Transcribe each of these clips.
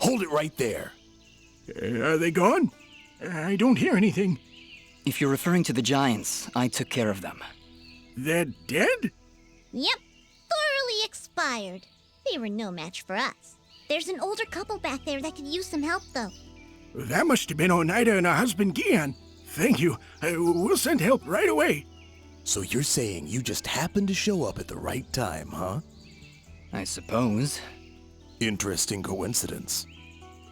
Hold it right there. Are they gone? I don't hear anything. If you're referring to the giants, I took care of them. They're dead? Yep, thoroughly expired. They were no match for us. There's an older couple back there that could use some help, though. That must have been Oneida and her husband Gian. Thank you. We'll send help right away. So you're saying you just happened to show up at the right time, huh? I suppose. Interesting coincidence.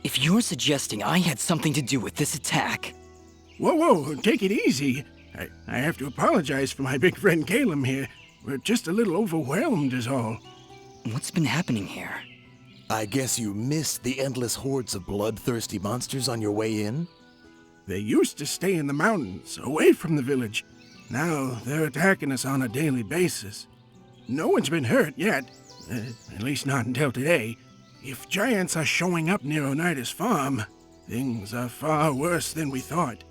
If you're suggesting I had something to do with this attack... Whoa, take it easy. I have to apologize for my big friend Caleb here. We're just a little overwhelmed is all. What's been happening here? I guess you missed the endless hordes of bloodthirsty monsters on your way in? They used to stay in the mountains, away from the village. Now they're attacking us on a daily basis. No one's been hurt yet, at least not until today. If giants are showing up near Oneida's farm, things are far worse than we thought.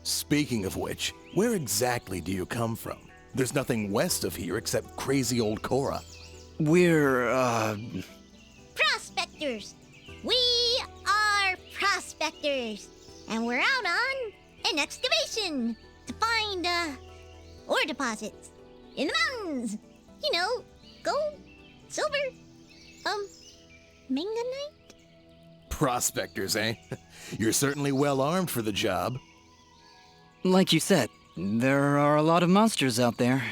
Speaking of which, where exactly do you come from? There's nothing west of here except crazy old Cora. We're, Prospectors! We are prospectors! And we're out on an excavation to find, ore deposits in the mountains. You know, gold, silver, manganite? Prospectors, eh? You're certainly well armed for the job. Like you said, there are a lot of monsters out there.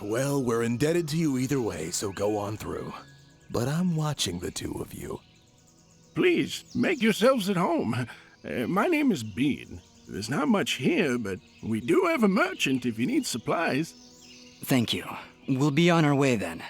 Well, we're indebted to you either way, so go on through. But I'm watching the two of you. Please, make yourselves at home. My name is Bean. There's not much here, but we do have a merchant if you need supplies. Thank you. We'll be on our way then.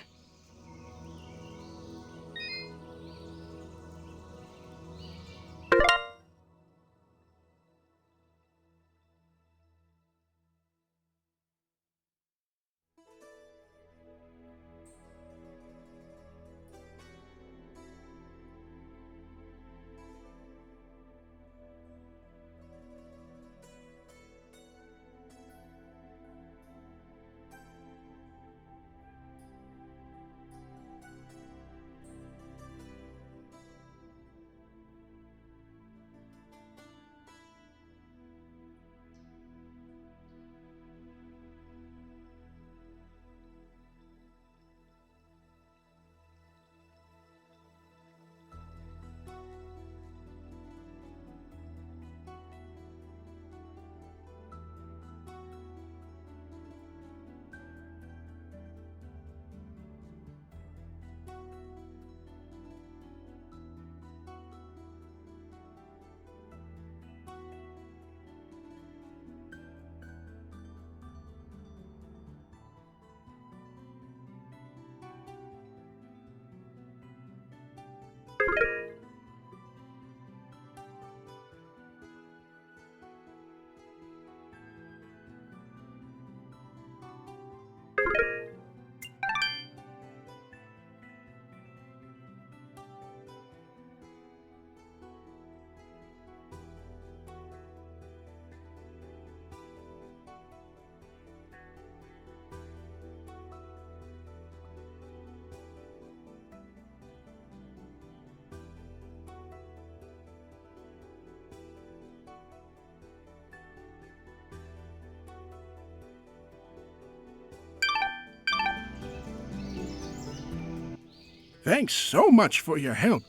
Thanks so much for your help.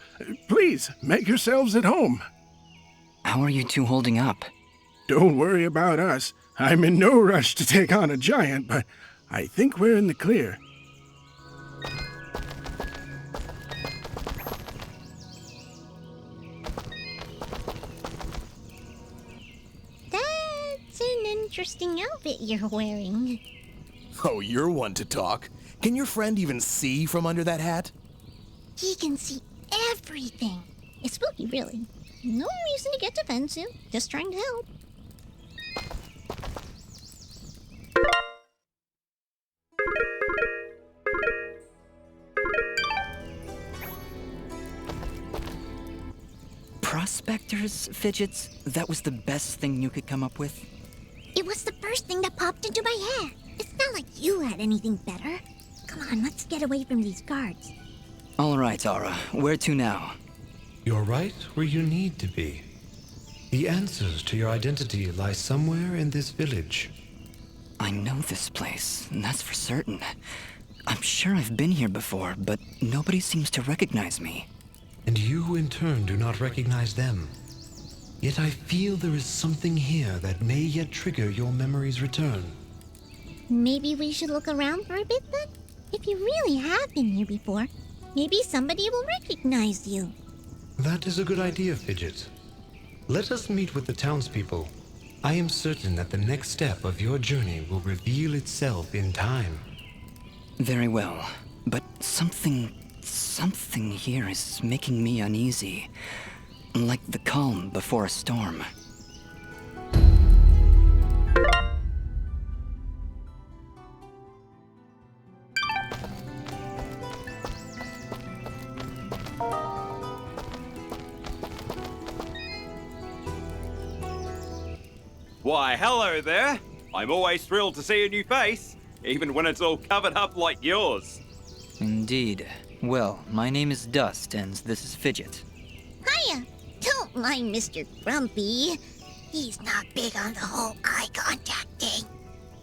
Please, make yourselves at home. How are you two holding up? Don't worry about us. I'm in no rush to take on a giant, but I think we're in the clear. That's an interesting outfit you're wearing. Oh, you're one to talk. Can your friend even see from under that hat? He can see everything. It's spooky, really. No reason to get defensive. Just trying to help. Prospectors, Fidgets? That was the best thing you could come up with? It was the first thing that popped into my head. It's not like you had anything better. Come on, let's get away from these guards. All right, Aura. Where to now? You're right where you need to be. The answers to your identity lie somewhere in this village. I know this place, that's for certain. I'm sure I've been here before, but nobody seems to recognize me. And you, in turn, do not recognize them. Yet I feel there is something here that may yet trigger your memory's return. Maybe we should look around for a bit then? If you really have been here before, maybe somebody will recognize you. That is a good idea, Fidget. Let us meet with the townspeople. I am certain that the next step of your journey will reveal itself in time. Very well, but something here is making me uneasy. Like the calm before a storm. Why, hello there. I'm always thrilled to see a new face, even when it's all covered up like yours. Indeed. Well, my name is Dust, and this is Fidget. Hiya! Don't mind Mr. Grumpy. He's not big on the whole eye contact thing.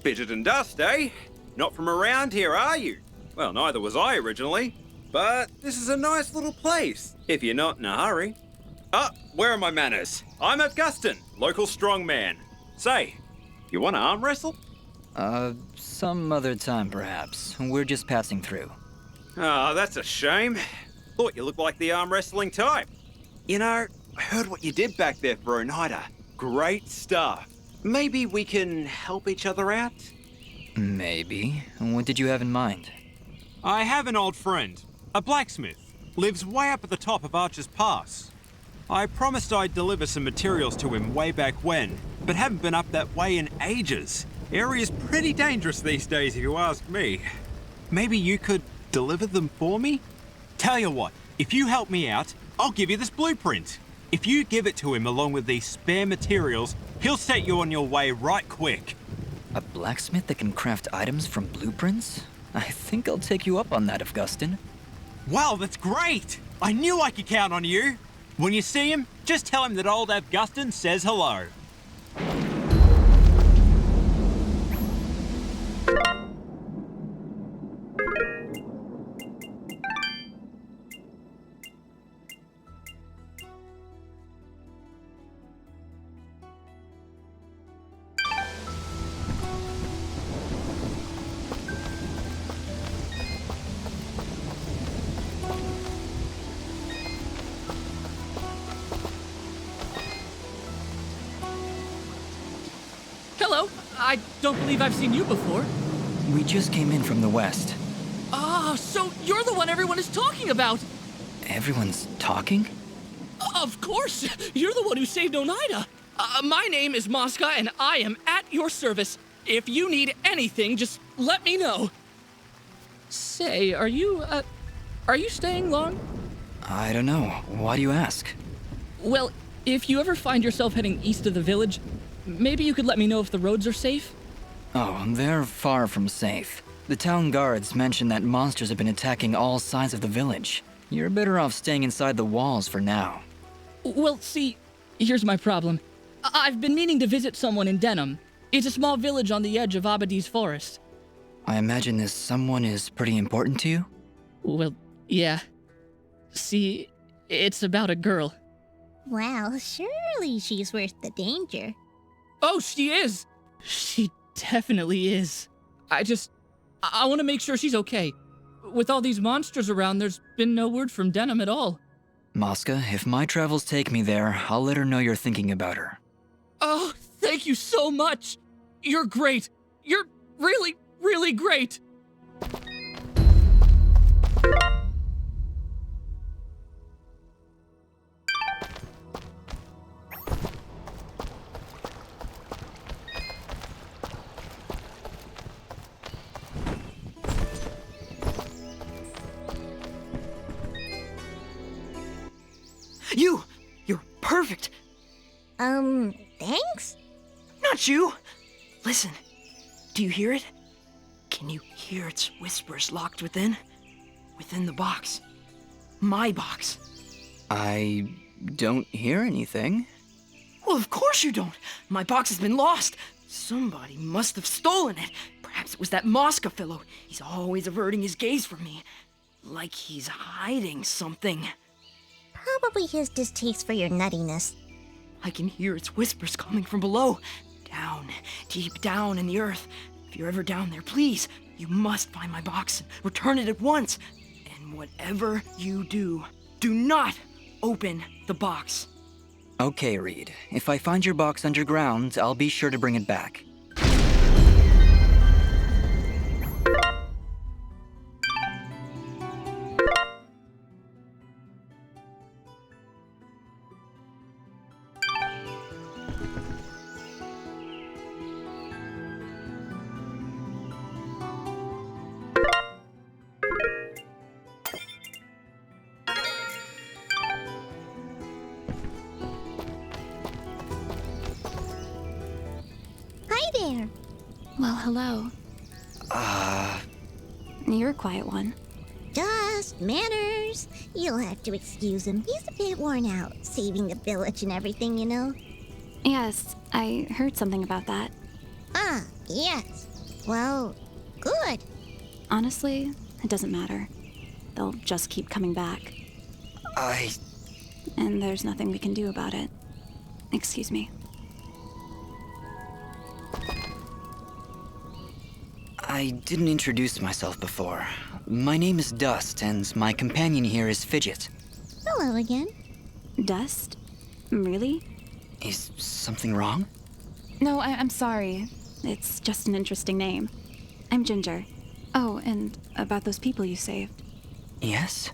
Fidget and Dust, eh? Not from around here, are you? Well, neither was I originally. But this is a nice little place, if you're not in a hurry. Where are my manners? I'm Augustin, local strongman. Say, you want to arm wrestle? Some other time perhaps. We're just passing through. Ah, that's a shame. Thought you looked like the arm wrestling type. You know, I heard what you did back there for Oneida. Great stuff. Maybe we can help each other out? Maybe. What did you have in mind? I have an old friend, a blacksmith. Lives way up at the top of Archer's Pass. I promised I'd deliver some materials to him way back when, but haven't been up that way in ages. Area's pretty dangerous these days if you ask me. Maybe you could deliver them for me? Tell you what, if you help me out, I'll give you this blueprint. If you give it to him along with these spare materials, he'll set you on your way right quick. A blacksmith that can craft items from blueprints? I think I'll take you up on that, Augustin. Wow, that's great! I knew I could count on you. When you see him, just tell him that old Augustin says hello. Hello. I don't believe I've seen you before. We just came in from the west. Ah, so you're the one everyone is talking about. Everyone's talking? Of course. You're the one who saved Oneida. My name is Mosca, and I am at your service. If you need anything, just let me know. Say, are you staying long? I don't know. Why do you ask? Well, if you ever find yourself heading east of the village, maybe you could let me know if the roads are safe? Oh, they're far from safe. The town guards mentioned that monsters have been attacking all sides of the village. You're better off staying inside the walls for now. Well, see, here's my problem. I've been meaning to visit someone in Denham. It's a small village on the edge of Abadis Forest. I imagine this someone is pretty important to you? Well, yeah. See, it's about a girl. Well, surely she's worth the danger. Oh, she is! She definitely is. I want to make sure she's okay. With all these monsters around, there's been no word from Denham at all. Mosca, if my travels take me there, I'll let her know you're thinking about her. Oh, thank you so much! You're great! You're really, really great! You're perfect. Thanks? Not you. Listen, do you hear it? Can you hear its whispers locked within? Within the box. My box. I don't hear anything. Well, of course you don't. My box has been lost. Somebody must have stolen it. Perhaps it was that Mosca fellow. He's always averting his gaze from me. Like he's hiding something. Probably his distaste for your nuttiness. I can hear its whispers coming from below. Down, deep down in the earth. If you're ever down there, please, you must find my box and return it at once. And whatever you do, do not open the box. Okay, Reed. If I find your box underground, I'll be sure to bring it back. Hi there. Well, hello. You're a quiet one. Just manners. You'll have to excuse him. He's a bit worn out, saving the village and everything, you know. Yes, I heard something about that. Ah, yes. Well, good. Honestly, it doesn't matter. They'll just keep coming back. And there's nothing we can do about it. Excuse me. I didn't introduce myself before. My name is Dust, and my companion here is Fidget. Hello again. Dust? Really? Is something wrong? No, I'm sorry. It's just an interesting name. I'm Ginger. Oh, and about those people you saved. Yes?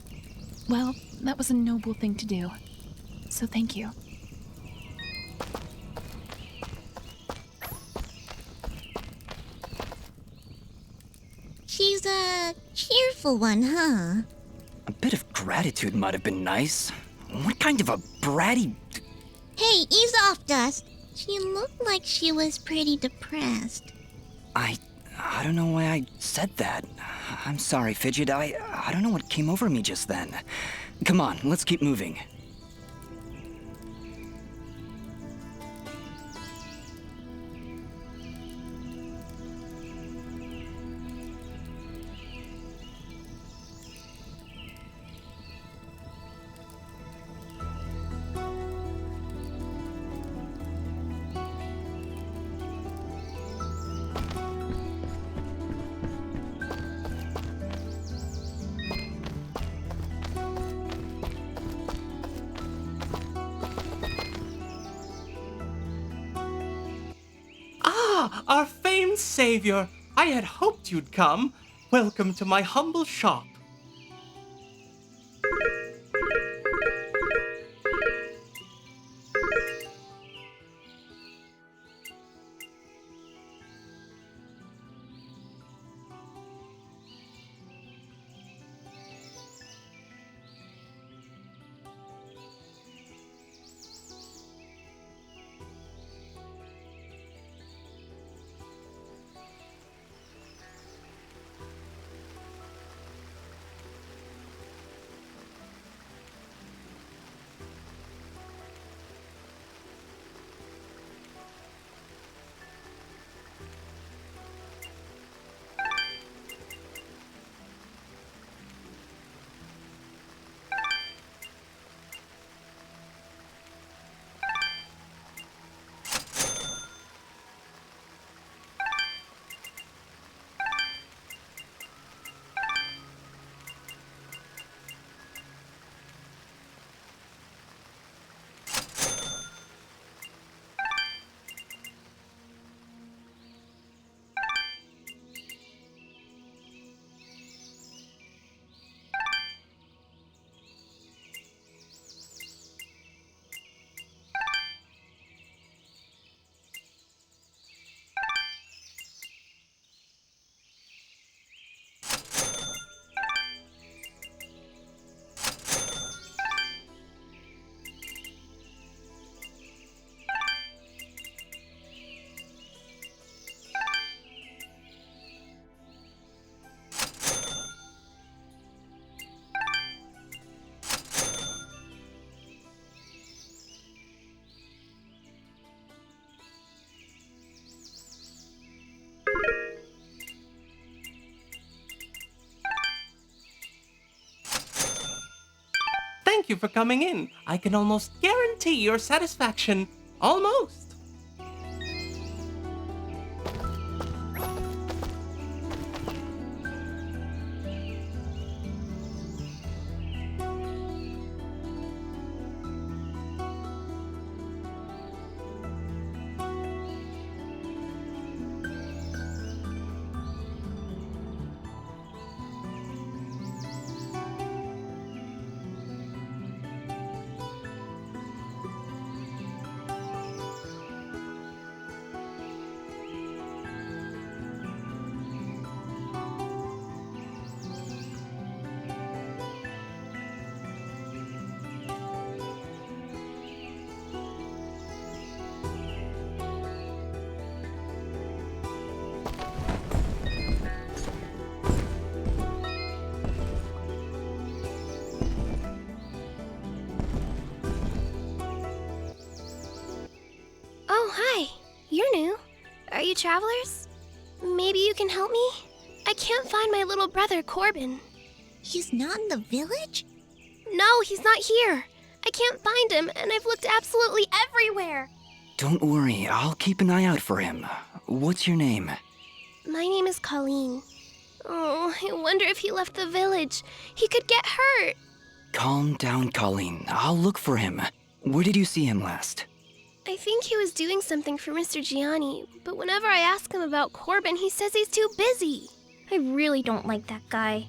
Well, that was a noble thing to do. So thank you. She's a cheerful one, huh? A bit of gratitude might have been nice. What kind of a bratty... Hey, ease off, Dust. She looked like she was pretty depressed. I don't know why I said that. I'm sorry, Fidget. I don't know what came over me just then. Come on, let's keep moving. Our famed savior! I had hoped you'd come. Welcome to my humble shop. you for coming in. I can almost guarantee your satisfaction. Almost. Oh, hi. You're new. Are you travelers? Maybe you can help me? I can't find my little brother, Corbin. He's not in the village? No, he's not here. I can't find him, and I've looked absolutely everywhere. Don't worry, I'll keep an eye out for him. What's your name? My name is Colleen. Oh, I wonder if he left the village. He could get hurt. Calm down, Colleen. I'll look for him. Where did you see him last? I think he was doing something for Mr. Gianni, but whenever I ask him about Corbin, he says he's too busy. I really don't like that guy.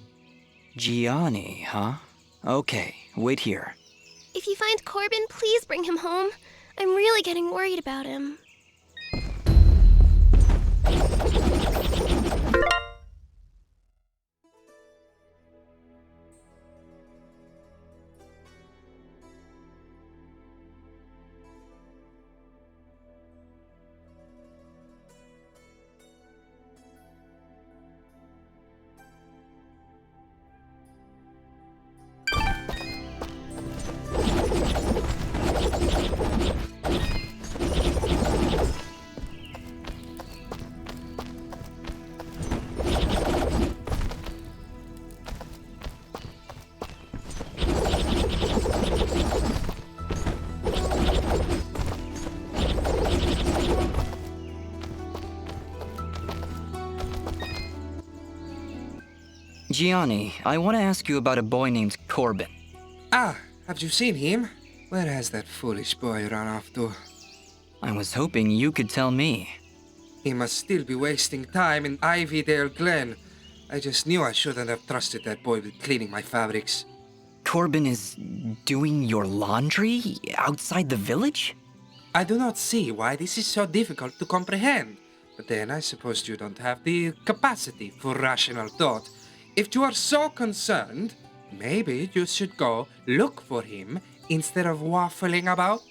Gianni, huh? Okay, wait here. If you find Corbin, please bring him home. I'm really getting worried about him. Gianni, I want to ask you about a boy named Corbin. Ah, have you seen him? Where has that foolish boy run off to? I was hoping you could tell me. He must still be wasting time in Ivydale Glen. I just knew I shouldn't have trusted that boy with cleaning my fabrics. Corbin is doing your laundry outside the village? I do not see why this is so difficult to comprehend. But then I suppose you don't have the capacity for rational thought. If you are so concerned, maybe you should go look for him instead of waffling about.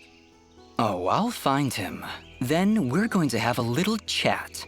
Oh, I'll find him. Then we're going to have a little chat.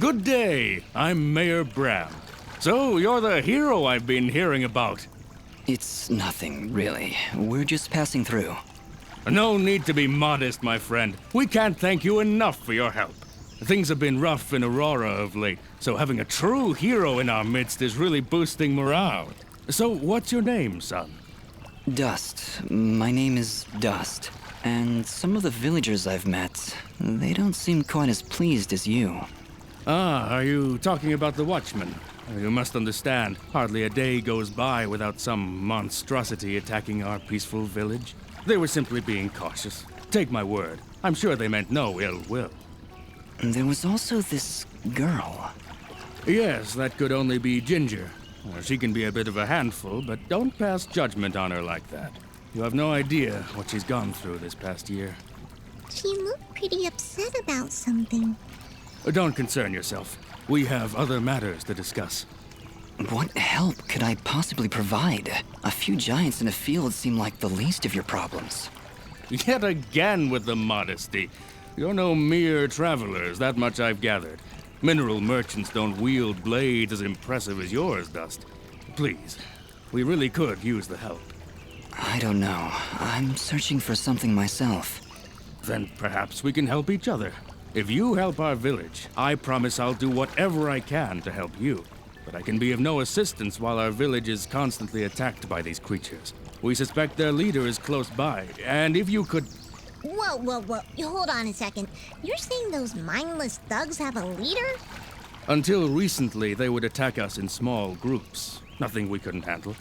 Good day. I'm Mayor Bram. So, you're the hero I've been hearing about. It's nothing, really. We're just passing through. No need to be modest, my friend. We can't thank you enough for your help. Things have been rough in Aurora of late, so having a true hero in our midst is really boosting morale. So, what's your name, son? Dust. My name is Dust. And some of the villagers I've met, they don't seem quite as pleased as you. Ah, are you talking about the Watchmen? You must understand, hardly a day goes by without some monstrosity attacking our peaceful village. They were simply being cautious. Take my word, I'm sure they meant no ill will. There was also this girl. Yes, that could only be Ginger. She can be a bit of a handful, but don't pass judgment on her like that. You have no idea what she's gone through this past year. She looked pretty upset about something. Don't concern yourself. We have other matters to discuss. What help could I possibly provide? A few giants in a field seem like the least of your problems. Yet again with the modesty. You're no mere travelers, that much I've gathered. Mineral merchants don't wield blades as impressive as yours, Dust. Please, we really could use the help. I don't know. I'm searching for something myself. Then perhaps we can help each other. If you help our village, I promise I'll do whatever I can to help you. But I can be of no assistance while our village is constantly attacked by these creatures. We suspect their leader is close by, and if you could... Whoa. You hold on a second. You're saying those mindless thugs have a leader? Until recently, they would attack us in small groups. Nothing we couldn't handle.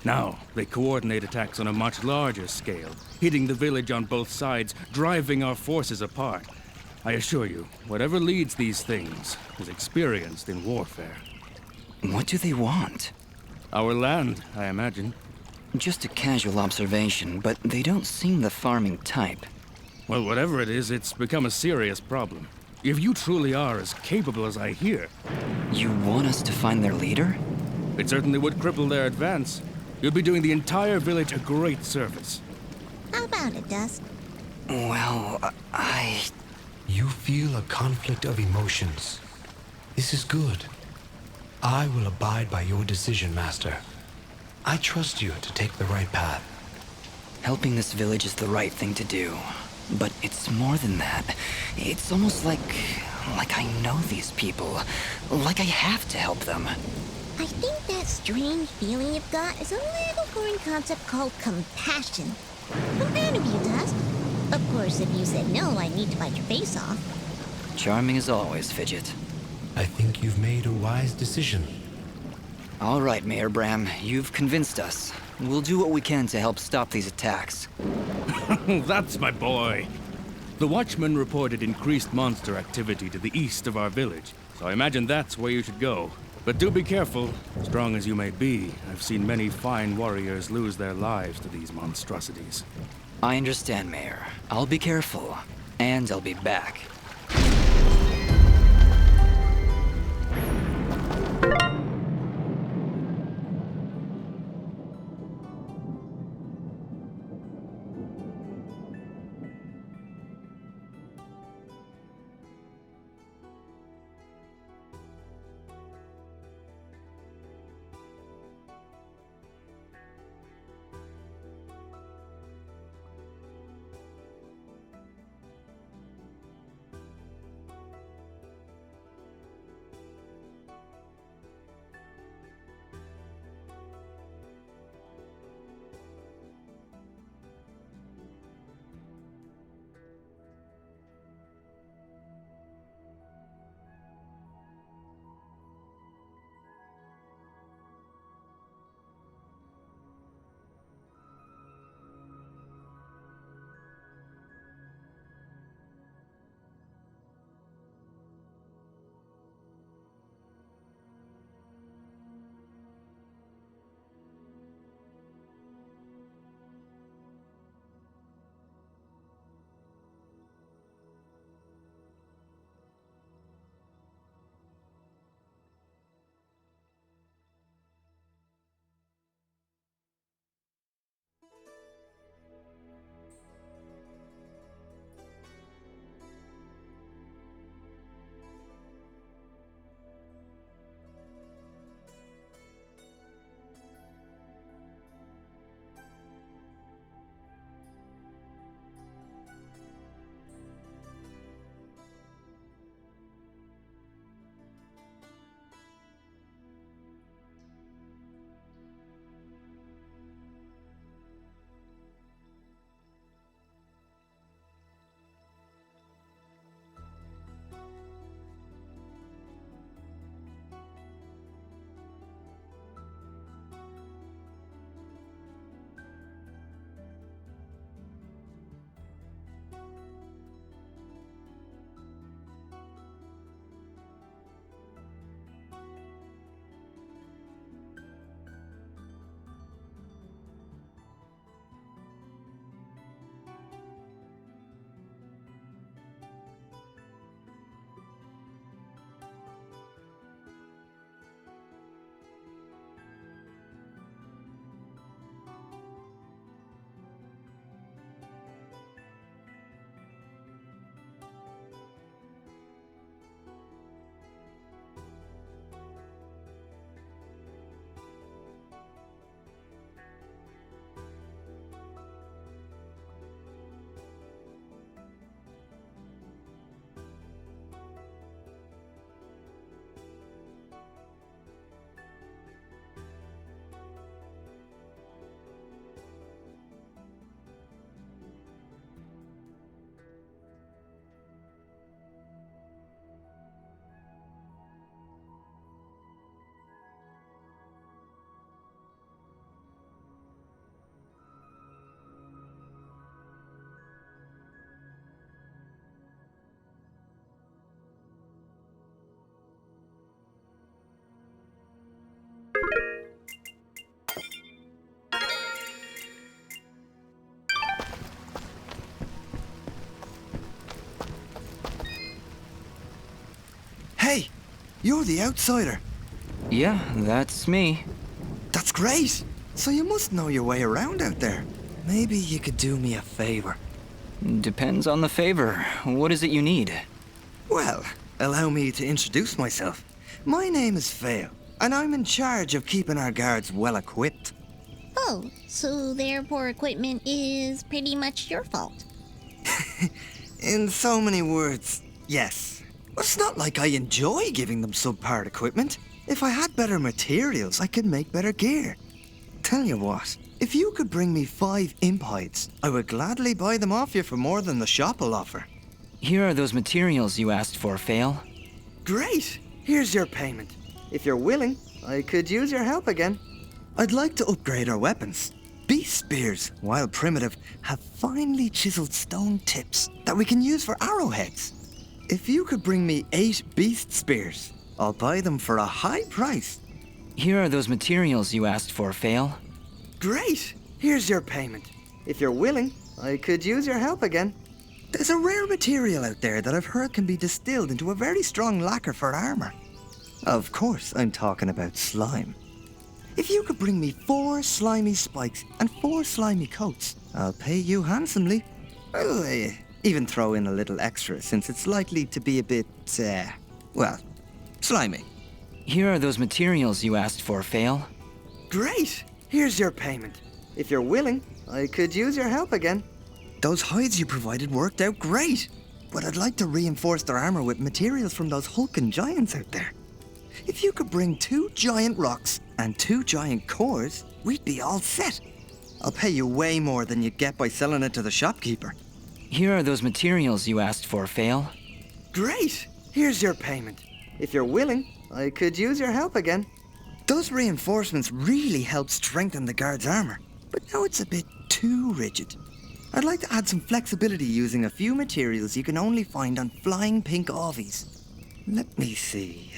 Now, they coordinate attacks on a much larger scale, hitting the village on both sides, driving our forces apart. I assure you, whatever leads these things is experienced in warfare. What do they want? Our land, I imagine. Just a casual observation, but they don't seem the farming type. Well, whatever it is, it's become a serious problem. If you truly are as capable as I hear... You want us to find their leader? It certainly would cripple their advance. You'd be doing the entire village a great service. How about it, Dust? Well, You feel a conflict of emotions. This is good. I will abide by your decision, Master. I trust you to take the right path. Helping this village is the right thing to do. But it's more than that. It's almost like I know these people. Like I have to help them. I think that strange feeling you've got is a little foreign concept called compassion. I'm a fan of you, Dust. Of course, if you said no, I'd need to bite your face off. Charming as always, Fidget. I think you've made a wise decision. All right, Mayor Bram, you've convinced us. We'll do what we can to help stop these attacks. That's my boy. The Watchmen reported increased monster activity to the east of our village, so I imagine that's where you should go. But do be careful. Strong as you may be, I've seen many fine warriors lose their lives to these monstrosities. I understand, Mayor. I'll be careful, and I'll be back. you're the outsider. Yeah, that's me. That's great. So you must know your way around out there. Maybe you could do me a favor. Depends on the favor. What is it you need? Well, allow me to introduce myself. My name is Fail, and I'm in charge of keeping our guards well equipped. Oh, so their poor equipment is pretty much your fault. In so many words, yes. But it's not like I enjoy giving them subpar equipment. If I had better materials, I could make better gear. Tell you what, if you could bring me 5 imp hides, I would gladly buy them off you for more than the shop will offer. Here are those materials you asked for, Fail. Great! Here's your payment. If you're willing, I could use your help again. I'd like to upgrade our weapons. Beast spears, while primitive, have finely chiseled stone tips that we can use for arrowheads. If you could bring me 8 beast spears, I'll buy them for a high price. Here are those materials you asked for, Fail. Great! Here's your payment. If you're willing, I could use your help again. There's a rare material out there that I've heard can be distilled into a very strong lacquer for armor. Of course, I'm talking about slime. If you could bring me 4 slimy spikes and 4 slimy coats, I'll pay you handsomely. I'll even throw in a little extra since it's likely to be a bit, well, slimy. Here are those materials you asked for, Fail. Great! Here's your payment. If you're willing, I could use your help again. Those hides you provided worked out great, but I'd like to reinforce their armor with materials from those hulking giants out there. If you could bring 2 giant rocks and 2 giant cores, we'd be all set. I'll pay you way more than you'd get by selling it to the shopkeeper. Here are those materials you asked for, Fail. Great! Here's your payment. If you're willing, I could use your help again. Those reinforcements really help strengthen the guard's armor, but now it's a bit too rigid. I'd like to add some flexibility using a few materials you can only find on flying pink Avies. Let me see.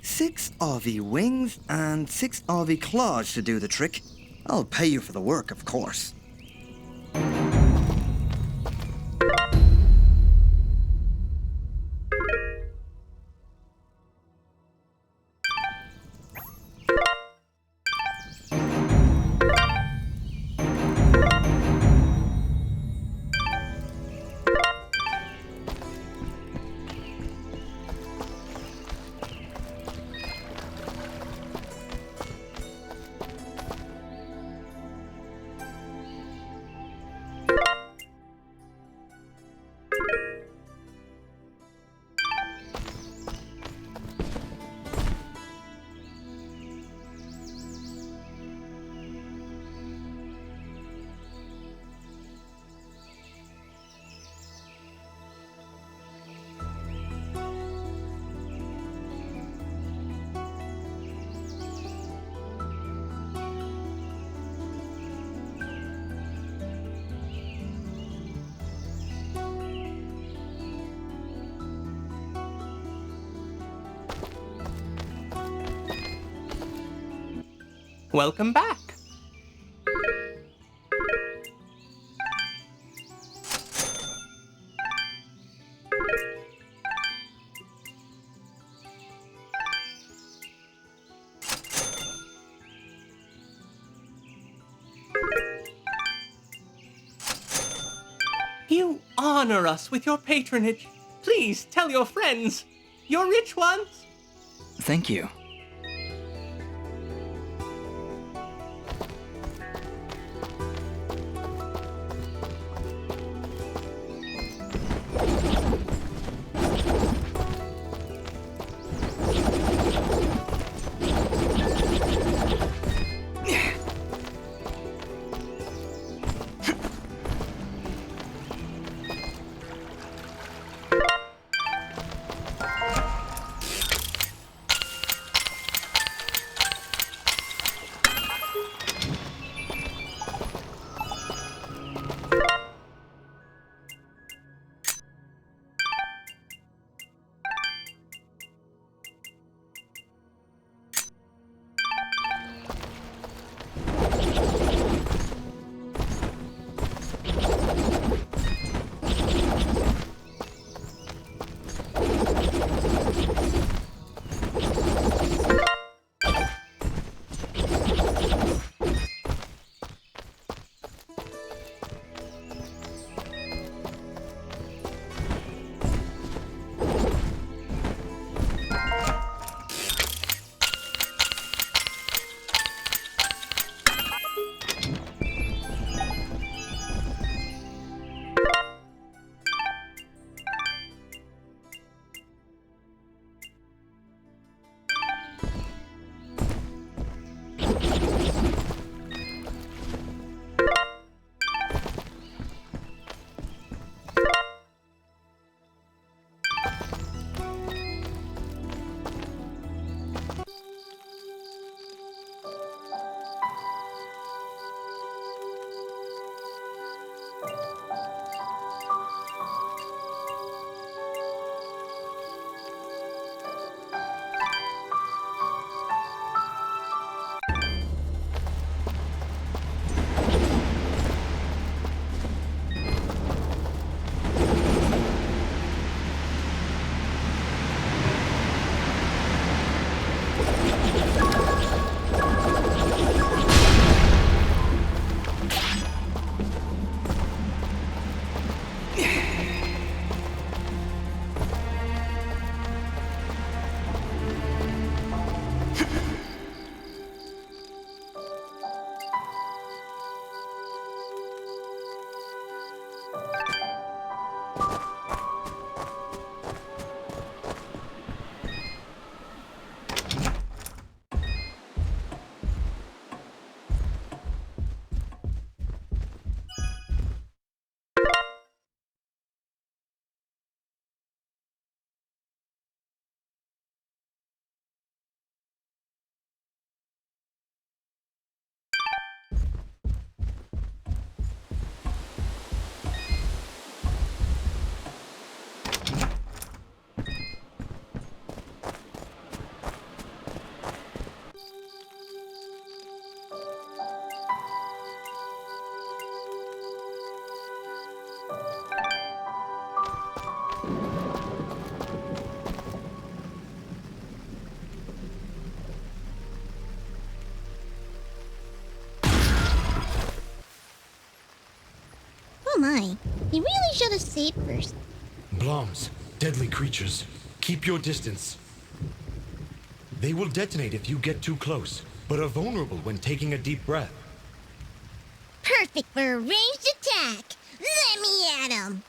6 Avie wings and 6 Avie claws to do the trick. I'll pay you for the work, of course. Welcome back. You honor us with your patronage. Please tell your friends. Your rich ones. Thank you. my. He really should have saved first. Bloms, deadly creatures. Keep your distance. They will detonate if you get too close, but are vulnerable when taking a deep breath. Perfect for a ranged attack. Let me at him.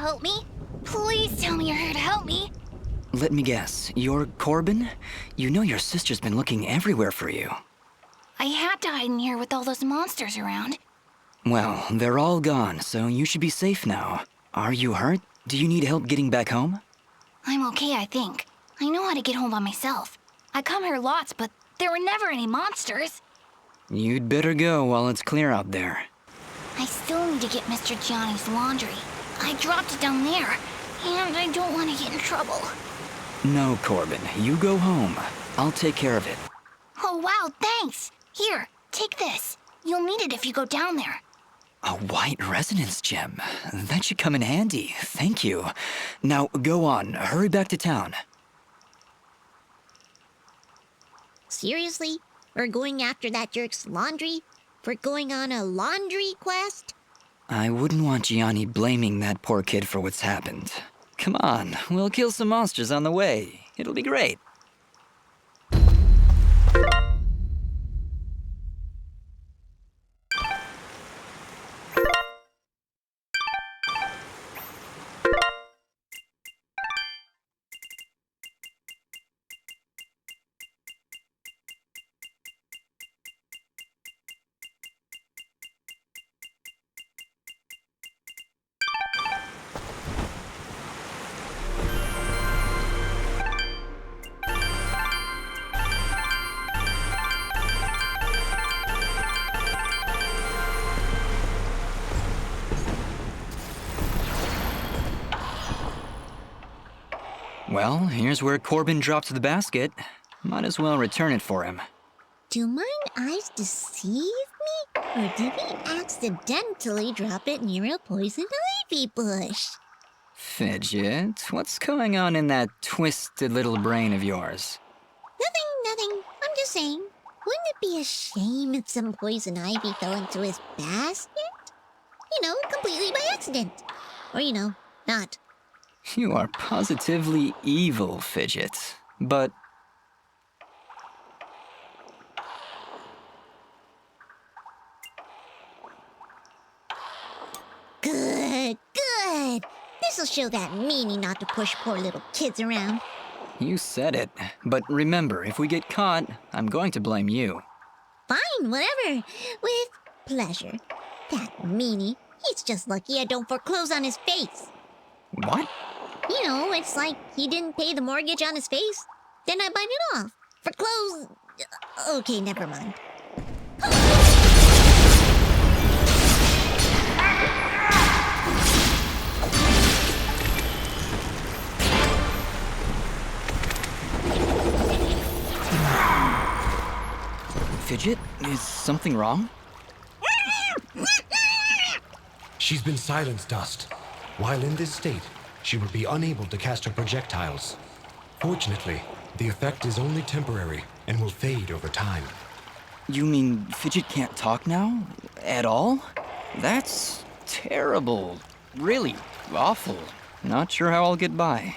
help me? Please tell me you're here to help me. Let me guess, you're Corbin? You know your sister's been looking everywhere for you. I had to hide in here with all those monsters around. Well, they're all gone, so you should be safe now. Are you hurt? Do you need help getting back home? I'm okay, I think. I know how to get home by myself. I come here lots, but there were never any monsters. You'd better go while it's clear out there. I still need to get Mr. Gianni's laundry. I dropped it down there, and I don't want to get in trouble. No, Corbin, you go home. I'll take care of it. Oh, wow, thanks. Here, take this. You'll need it if you go down there. A white resonance gem. That should come in handy. Thank you. Now, go on. Hurry back to town. Seriously? We're going after that jerk's laundry? We're going on a laundry quest? I wouldn't want Gianni blaming that poor kid for what's happened. Come on, we'll kill some monsters on the way. It'll be great. Well, here's where Corbin dropped the basket. Might as well return it for him. Do mine eyes deceive me? Or did he accidentally drop it near a poison ivy bush? Fidget, what's going on in that twisted little brain of yours? Nothing. I'm just saying. Wouldn't it be a shame if some poison ivy fell into his basket? Completely by accident. Or, not. You are positively evil, Fidget. But... Good. This'll show that meanie not to push poor little kids around. You said it. But remember, if we get caught, I'm going to blame you. Fine, whatever. With pleasure. That meanie. He's just lucky I don't foreclose on his face. What? It's like he didn't pay the mortgage on his face. Then I bite it off. Foreclose... Okay, never mind. Fidget, is something wrong? She's been silenced, Dust. While in this state, she will be unable to cast her projectiles. Fortunately, the effect is only temporary and will fade over time. You mean Fidget can't talk now? At all? That's terrible. Really awful. Not sure how I'll get by.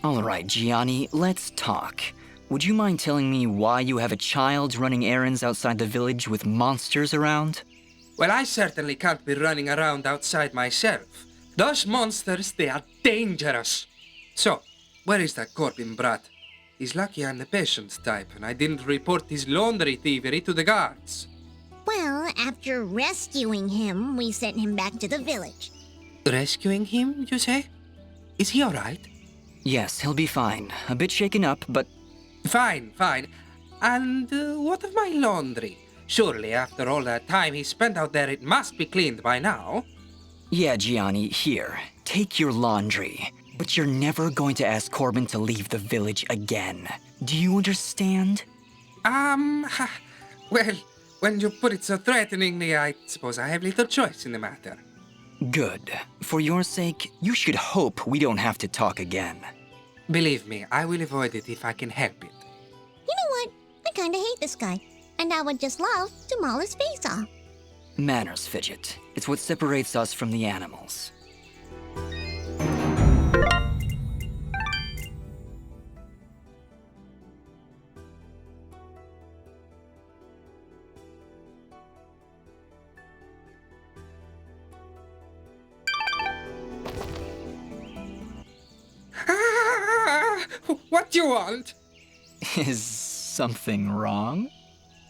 All right, Gianni, let's talk. Would you mind telling me why you have a child running errands outside the village with monsters around? Well, I certainly can't be running around outside myself. Those monsters, they are dangerous. So, where is that Corbin brat? He's lucky I'm the patient type, and I didn't report his laundry thievery to the guards. Well, after rescuing him, we sent him back to the village. Rescuing him, you say? Is he all right? Yes, he'll be fine. A bit shaken up, but... Fine. And what of my laundry? Surely, after all that time he spent out there, it must be cleaned by now. Yeah, Gianni, here. Take your laundry. But you're never going to ask Corbin to leave the village again. Do you understand? Well, when you put it so threateningly, I suppose I have little choice in the matter. Good. For your sake, you should hope we don't have to talk again. Believe me, I will avoid it if I can help it. You know what? I kinda hate this guy, and I would just love to maul his face off. Manners, Fidget. It's what separates us from the animals. What do you want? Is something wrong?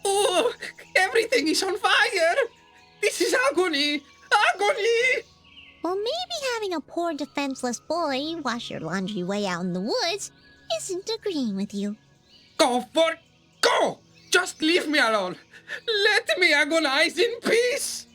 Oh, everything is on fire! This is agony! Agony! Well, maybe having a poor defenseless boy wash your laundry way out in the woods isn't agreeing with you. Go for it! Go! Just leave me alone! Let me agonize in peace!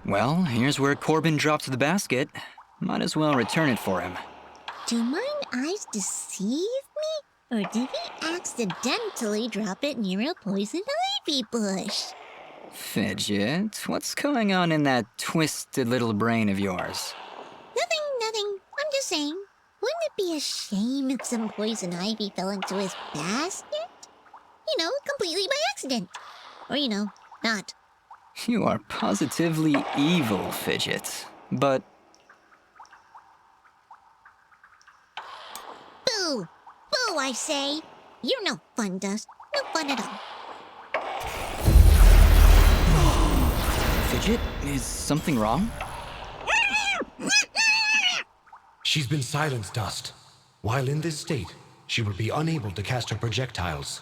Well, here's where Corbin dropped the basket. Might as well return it for him. Do mine eyes deceive me? Or did he accidentally drop it near a poison ivy bush? Fidget, what's going on in that twisted little brain of yours? Nothing. I'm just saying. Wouldn't it be a shame if some poison ivy fell into his basket? Completely by accident. Or, not. You are positively evil, Fidget. But Boo! Boo, I say! You're no fun, Dust. No fun at all. Fidget, is something wrong? She's been silenced, Dust. While in this state, she will be unable to cast her projectiles.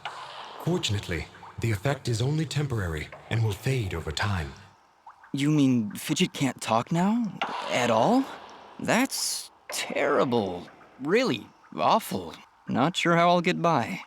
Fortunately, the effect is only temporary and will fade over time. You mean Fidget can't talk now? At all? That's terrible. Really awful. Not sure how I'll get by.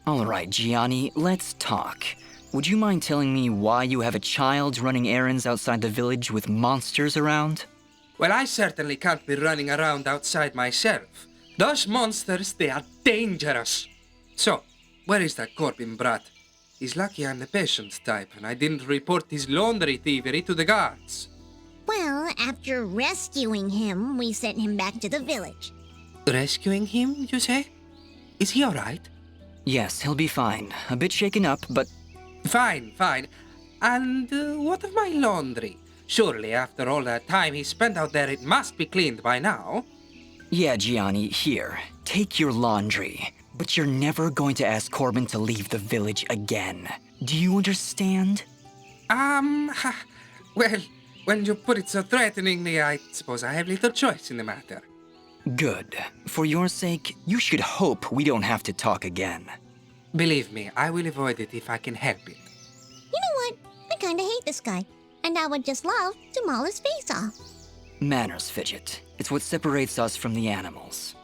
All right, Gianni, let's talk. Would you mind telling me why you have a child running errands outside the village with monsters around? Well, I certainly can't be running around outside myself. Those monsters, they are dangerous. So, where is that Corbin brat? He's lucky I'm the patient type, and I didn't report his laundry thievery to the guards. Well, after rescuing him, we sent him back to the village. Rescuing him, you say? Is he all right? Yes, he'll be fine. A bit shaken up, but... Fine, fine. And what of my laundry? Surely after all that time he spent out there, it must be cleaned by now. Yeah, Gianni, here. Take your laundry. But you're never going to ask Corbin to leave the village again. Do you understand? Well, when you put it so threateningly, I suppose I have little choice in the matter. Good. For your sake, you should hope we don't have to talk again. Believe me, I will avoid it if I can help it. You know what? I kinda hate this guy, and I would just love to maul his face off. Manners, Fidget. It's what separates us from the animals.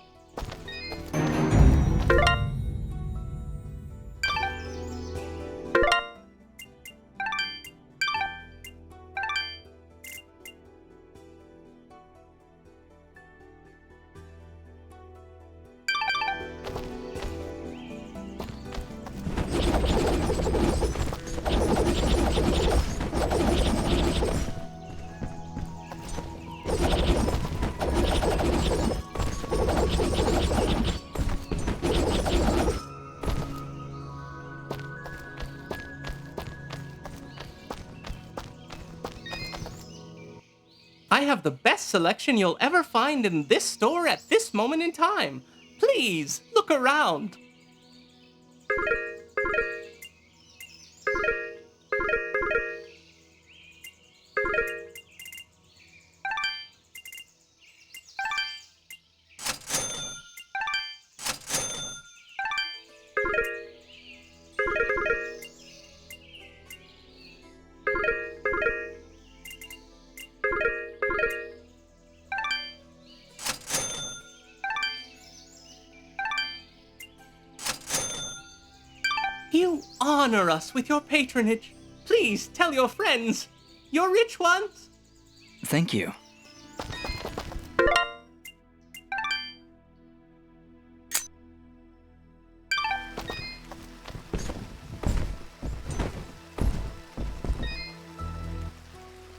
I have the best selection you'll ever find in this store at this moment in time. Please, look around. You honor us with your patronage. Please tell your friends, your rich ones. Thank you.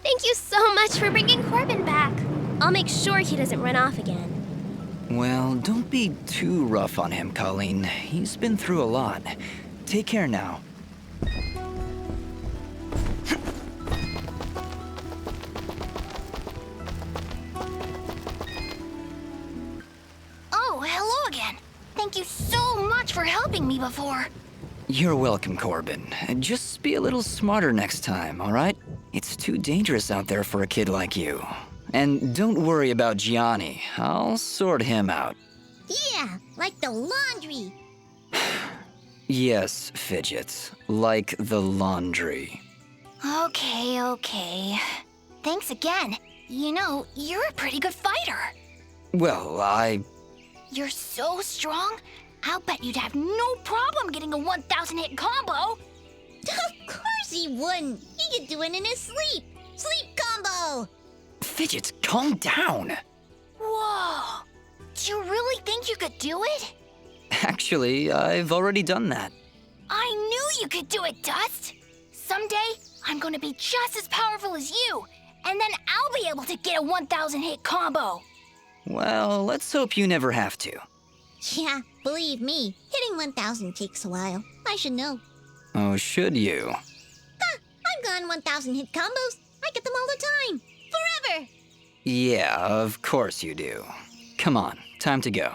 Thank you so much for bringing Corbin back. I'll make sure he doesn't run off again. Well, don't be too rough on him, Colleen. He's been through a lot. Take care now. Oh, hello again. Thank you so much for helping me before. You're welcome, Corbin. Just be a little smarter next time, all right? It's too dangerous out there for a kid like you. And don't worry about Gianni. I'll sort him out. Yeah, like the laundry. Yes, Fidget. Like the laundry. Okay. Thanks again. You know, you're a pretty good fighter. Well, You're so strong, I'll bet you'd have no problem getting a 1,000 hit combo. Of course he wouldn't. He could do it in his sleep. Sleep combo. Fidget, calm down. Whoa. Do you really think you could do it? Actually, I've already done that. I knew you could do it, Dust. Someday, I'm gonna be just as powerful as you, and then I'll be able to get a 1,000 hit combo. Well, let's hope you never have to. Yeah, believe me, hitting 1,000 takes a while. I should know. Oh, should you? I've gone 1,000 hit combos. I get them all the time. Forever. Yeah, of course you do. Come on, time to go.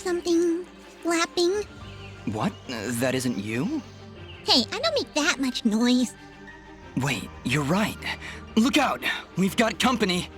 something flapping? What? That isn't you? Hey, I don't make that much noise. Wait, you're right. Look out! We've got company!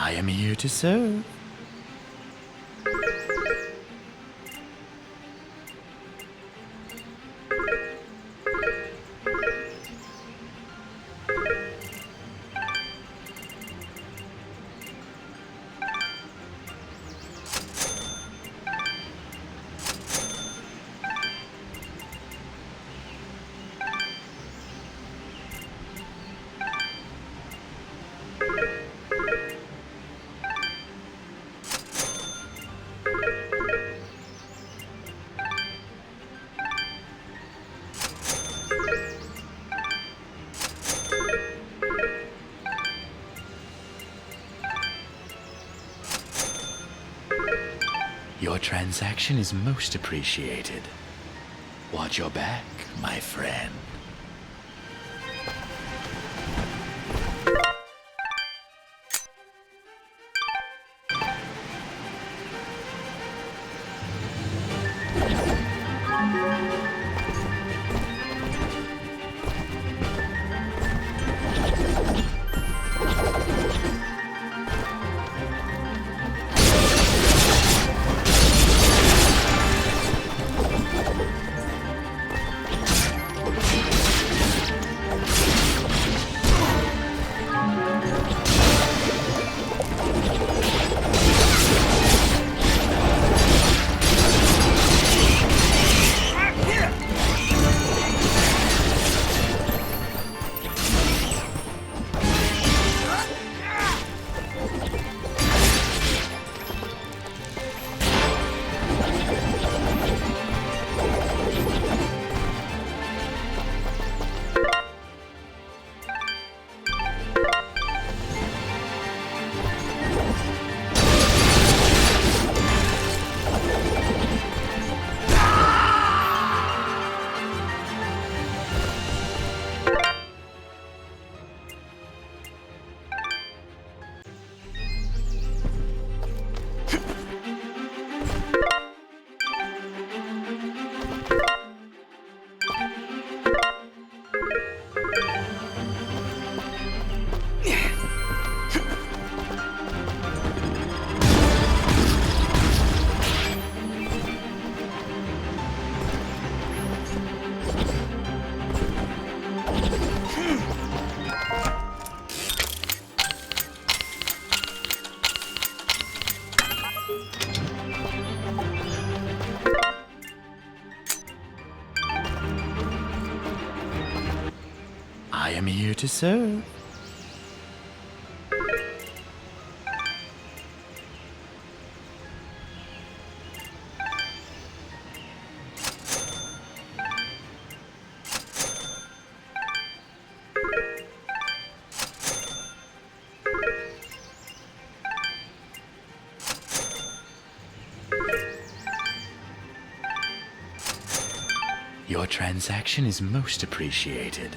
I am here to serve. Your transaction is most appreciated. Watch your back, my friend. to serve. Your transaction is most appreciated.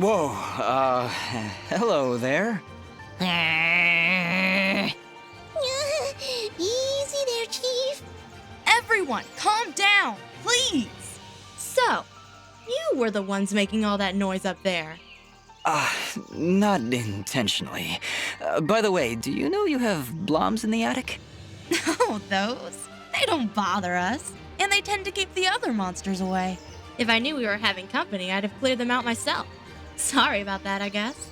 Whoa, hello there. Easy there, Chief. Everyone, calm down, please. So, you were the ones making all that noise up there. Not intentionally. By the way, do you know you have bloms in the attic? Oh, those? They don't bother us, and they tend to keep the other monsters away. If I knew we were having company, I'd have cleared them out myself. Sorry about that, I guess.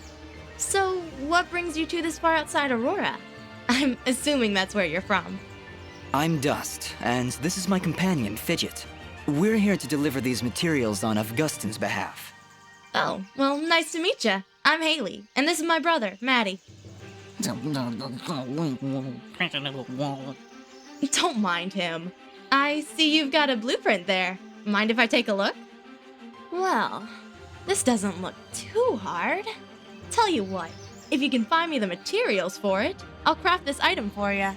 So, what brings you two this far outside Aurora? I'm assuming that's where you're from. I'm Dust, and this is my companion, Fidget. We're here to deliver these materials on Augustin's behalf. Oh, well, nice to meet ya. I'm Haley, and this is my brother, Maddie. Don't mind him. I see you've got a blueprint there. Mind if I take a look? Well, this doesn't look too hard. Tell you what, if you can find me the materials for it, I'll craft this item for you.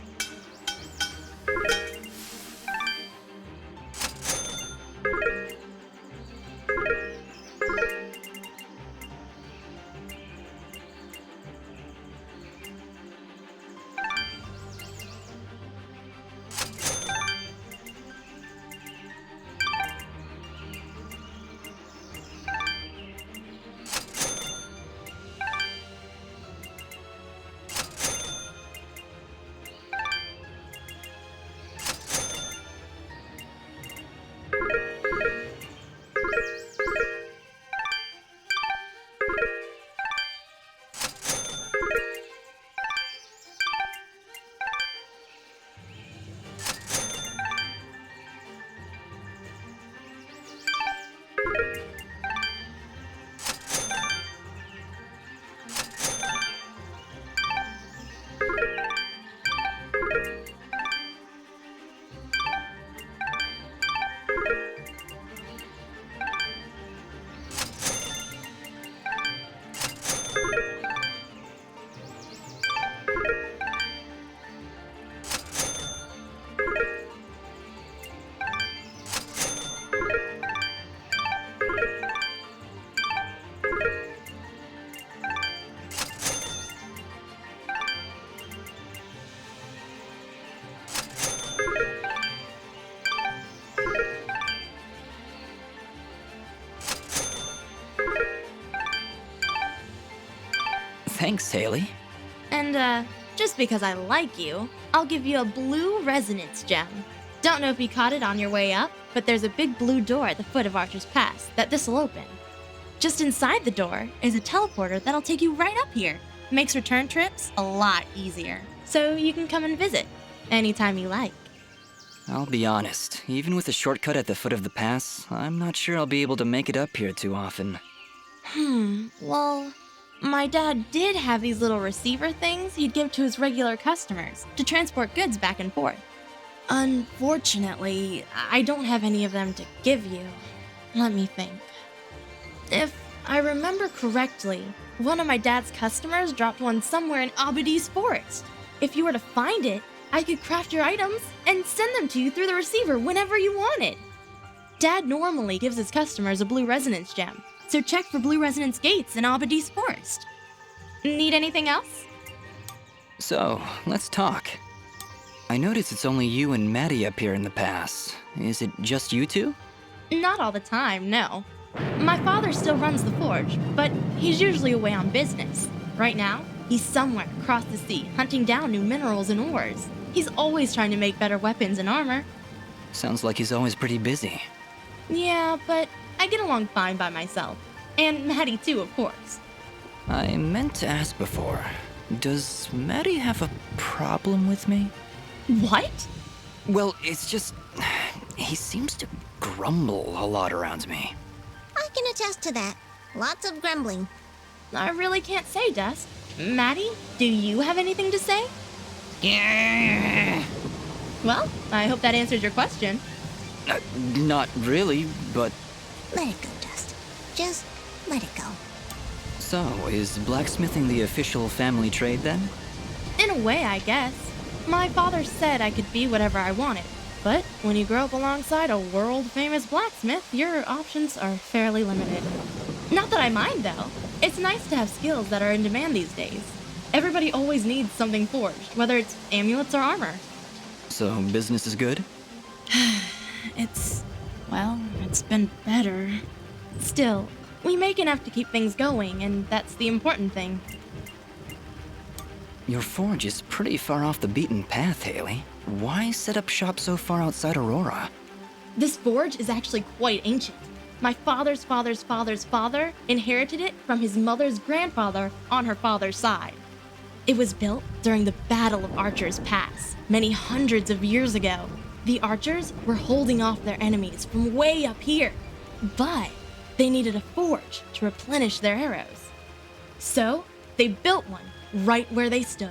Thanks, Haley. And, just because I like you, I'll give you a blue resonance gem. Don't know if you caught it on your way up, but there's a big blue door at the foot of Archer's Pass that this'll open. Just inside the door is a teleporter that'll take you right up here. Makes return trips a lot easier. So you can come and visit anytime you like. I'll be honest, even with a shortcut at the foot of the pass, I'm not sure I'll be able to make it up here too often. Well, my dad did have these little receiver things he'd give to his regular customers to transport goods back and forth. Unfortunately, I don't have any of them to give you. Let me think. If I remember correctly, one of my dad's customers dropped one somewhere in Abadis Forest. If you were to find it, I could craft your items and send them to you through the receiver whenever you wanted. Dad normally gives his customers a blue resonance gem, so check for blue resonance gates in Abadis Forest. Need anything else? So, let's talk. I notice it's only you and Maddie up here in the pass. Is it just you two? Not all the time, no. My father still runs the forge, but he's usually away on business. Right now, he's somewhere across the sea hunting down new minerals and ores. He's always trying to make better weapons and armor. Sounds like he's always pretty busy. Yeah, but I get along fine by myself. And Maddie too, of course. I meant to ask before. Does Maddie have a problem with me? What? Well, it's just... he seems to grumble a lot around me. I can attest to that. Lots of grumbling. I really can't say, Dust. Maddie, do you have anything to say? Yeah. Well, I hope that answers your question. Not really, but... Let it go, Dust. Just let it go. So, is blacksmithing the official family trade then? In a way, I guess. My father said I could be whatever I wanted. But when you grow up alongside a world-famous blacksmith, your options are fairly limited. Not that I mind, though. It's nice to have skills that are in demand these days. Everybody always needs something forged, whether it's amulets or armor. So, business is good? It's been better. Still, we make enough to keep things going, and that's the important thing. Your forge is pretty far off the beaten path, Haley. Why set up shop so far outside Aurora? This forge is actually quite ancient. My father's father's father's father inherited it from his mother's grandfather on her father's side. It was built during the Battle of Archer's Pass, many hundreds of years ago. The archers were holding off their enemies from way up here, but they needed a forge to replenish their arrows. So, they built one right where they stood.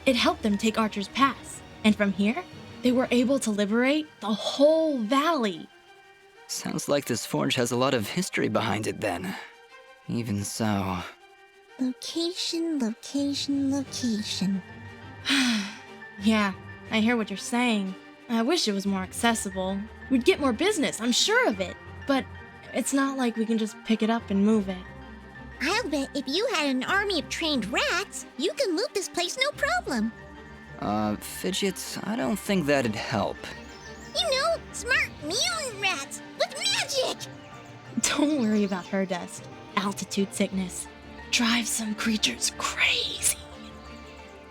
It helped them take Archer's Pass, and from here, they were able to liberate the whole valley. Sounds like this forge has a lot of history behind it then. Even so... Location, location, location. Yeah, I hear what you're saying. I wish it was more accessible. We'd get more business, I'm sure of it. But it's not like we can just pick it up and move it. I'll bet if you had an army of trained rats, you could move this place no problem. Fidget, I don't think that'd help. You know, smart mutant rats with magic! Don't worry about her, Dust. Altitude sickness drives some creatures crazy.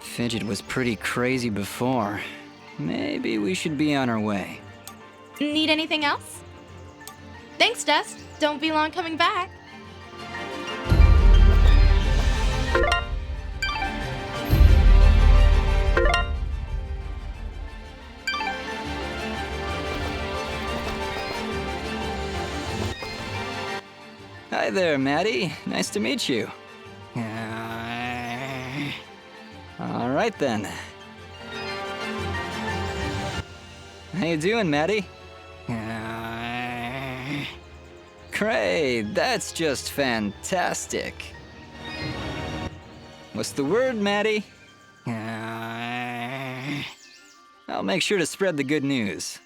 Fidget was pretty crazy before. Maybe we should be on our way. Need anything else? Thanks, Dust. Don't be long coming back. Hi there, Maddie. Nice to meet you. All right then. How you doing, Maddie? Great, that's just fantastic. What's the word, Maddie? I'll make sure to spread the good news.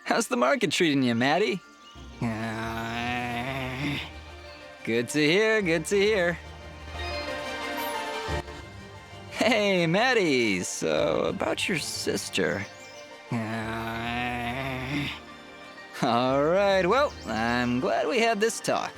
How's the market treating you, Maddie? Good to hear, good to hear. Hey, Maddie, so about your sister. All right, well, I'm glad we had this talk.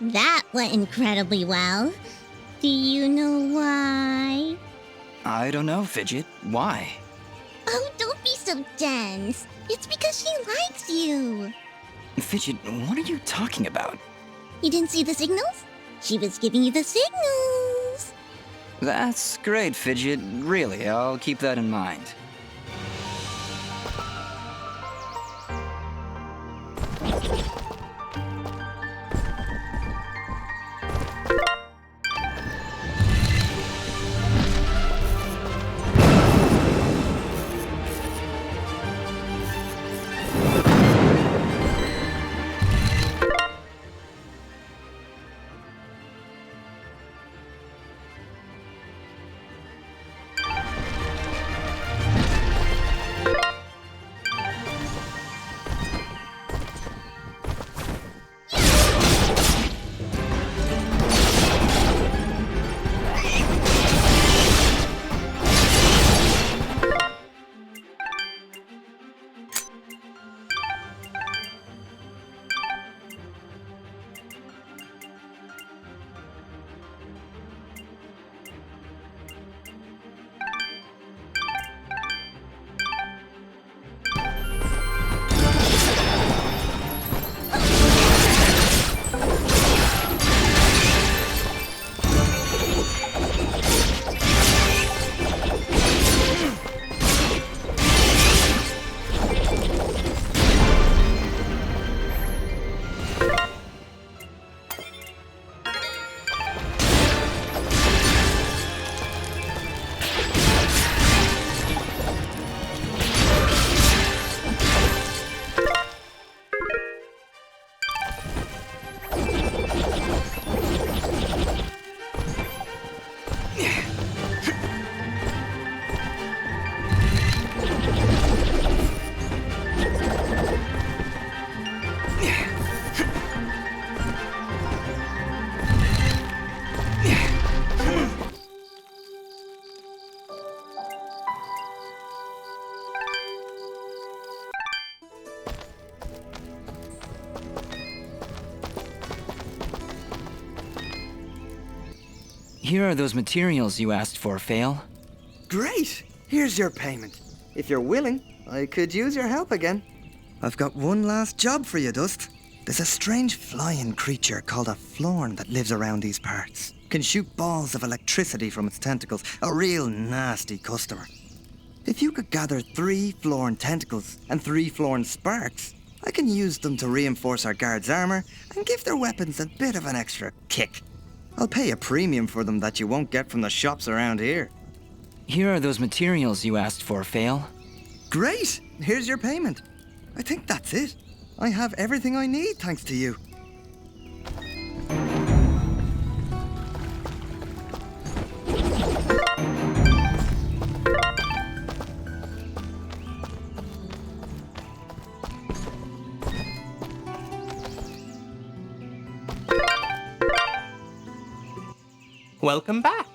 That went incredibly well. Do you know why? I don't know, Fidget. Why? Oh, don't be so dense. It's because she likes you. Fidget, what are you talking about? You didn't see the signals? She was giving you the signals. That's great, Fidget. Really, I'll keep that in mind. Here are those materials you asked for, Fail. Great! Here's your payment. If you're willing, I could use your help again. I've got one last job for you, Dust. There's a strange flying creature called a Florn that lives around these parts. Can shoot balls of electricity from its tentacles. A real nasty customer. If you could gather 3 Florn tentacles and 3 Florn sparks, I can use them to reinforce our guards' armor and give their weapons a bit of an extra kick. I'll pay a premium for them that you won't get from the shops around here. Here are those materials you asked for, Fail. Great! Here's your payment. I think that's it. I have everything I need thanks to you. Welcome back.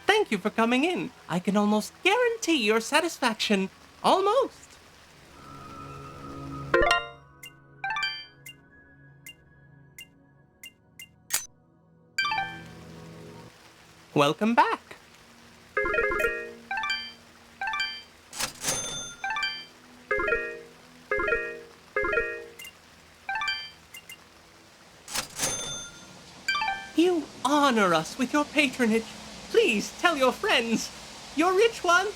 Thank you for coming in. I can almost guarantee your satisfaction. Almost. Welcome back. You honor us with your patronage. Please tell your friends. Your rich ones.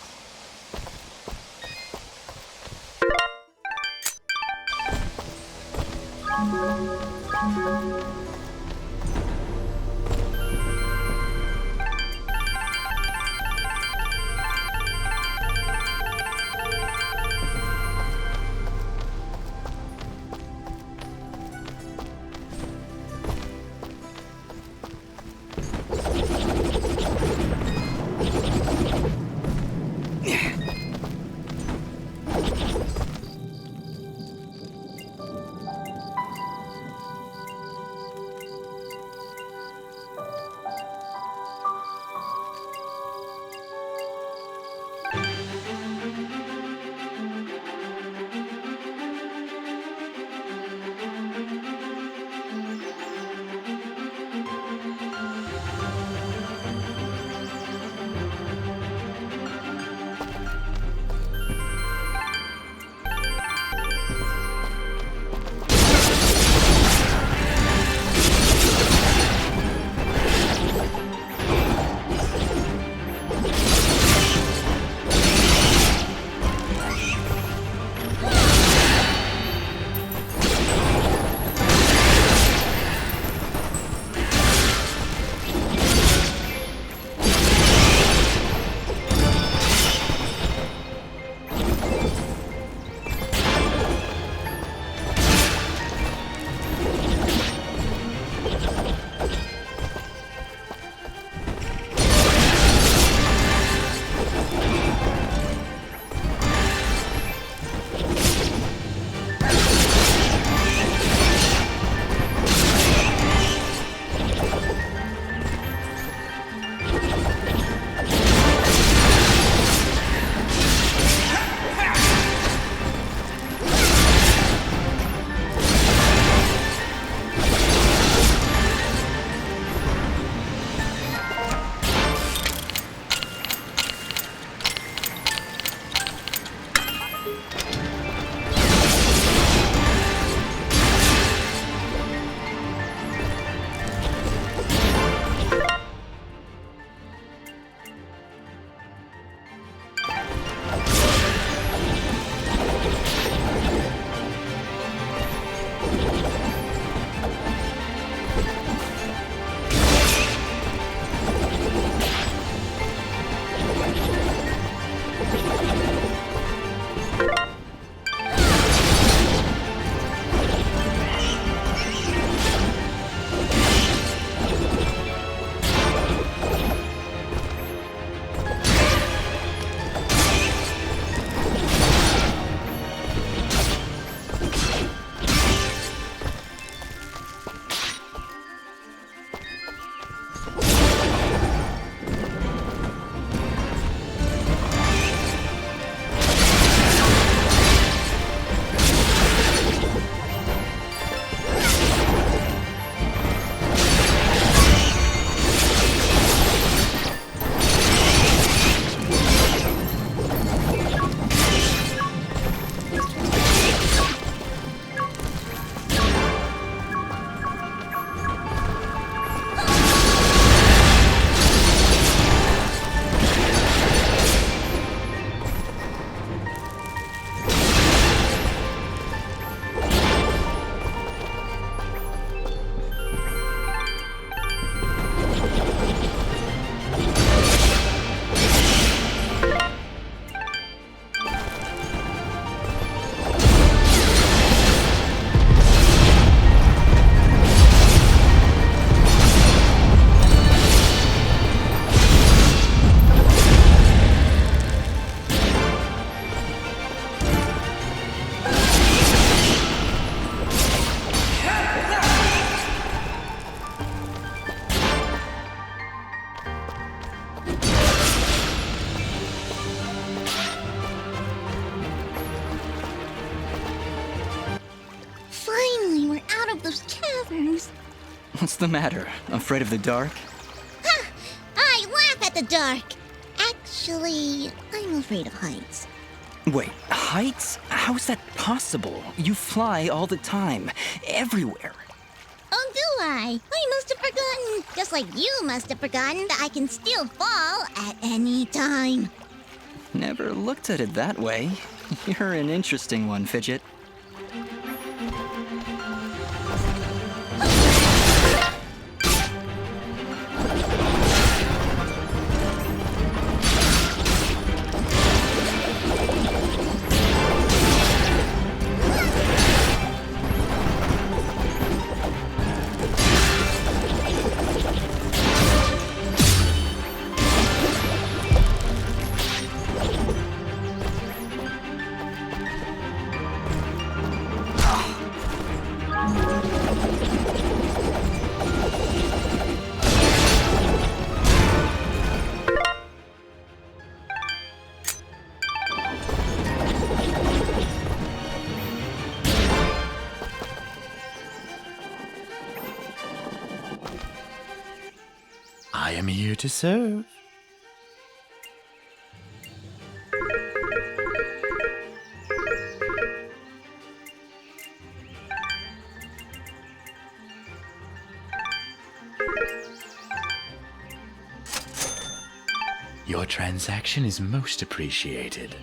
What's the matter? Afraid of the dark? Ha! I laugh at the dark. Actually, I'm afraid of heights. Wait, heights? How's that possible? You fly all the time, everywhere. Oh, do I? I must have forgotten. Just like you must have forgotten that I can still fall at any time. Never looked at it that way. You're an interesting one, Fidget. I am here to serve. Your transaction is most appreciated.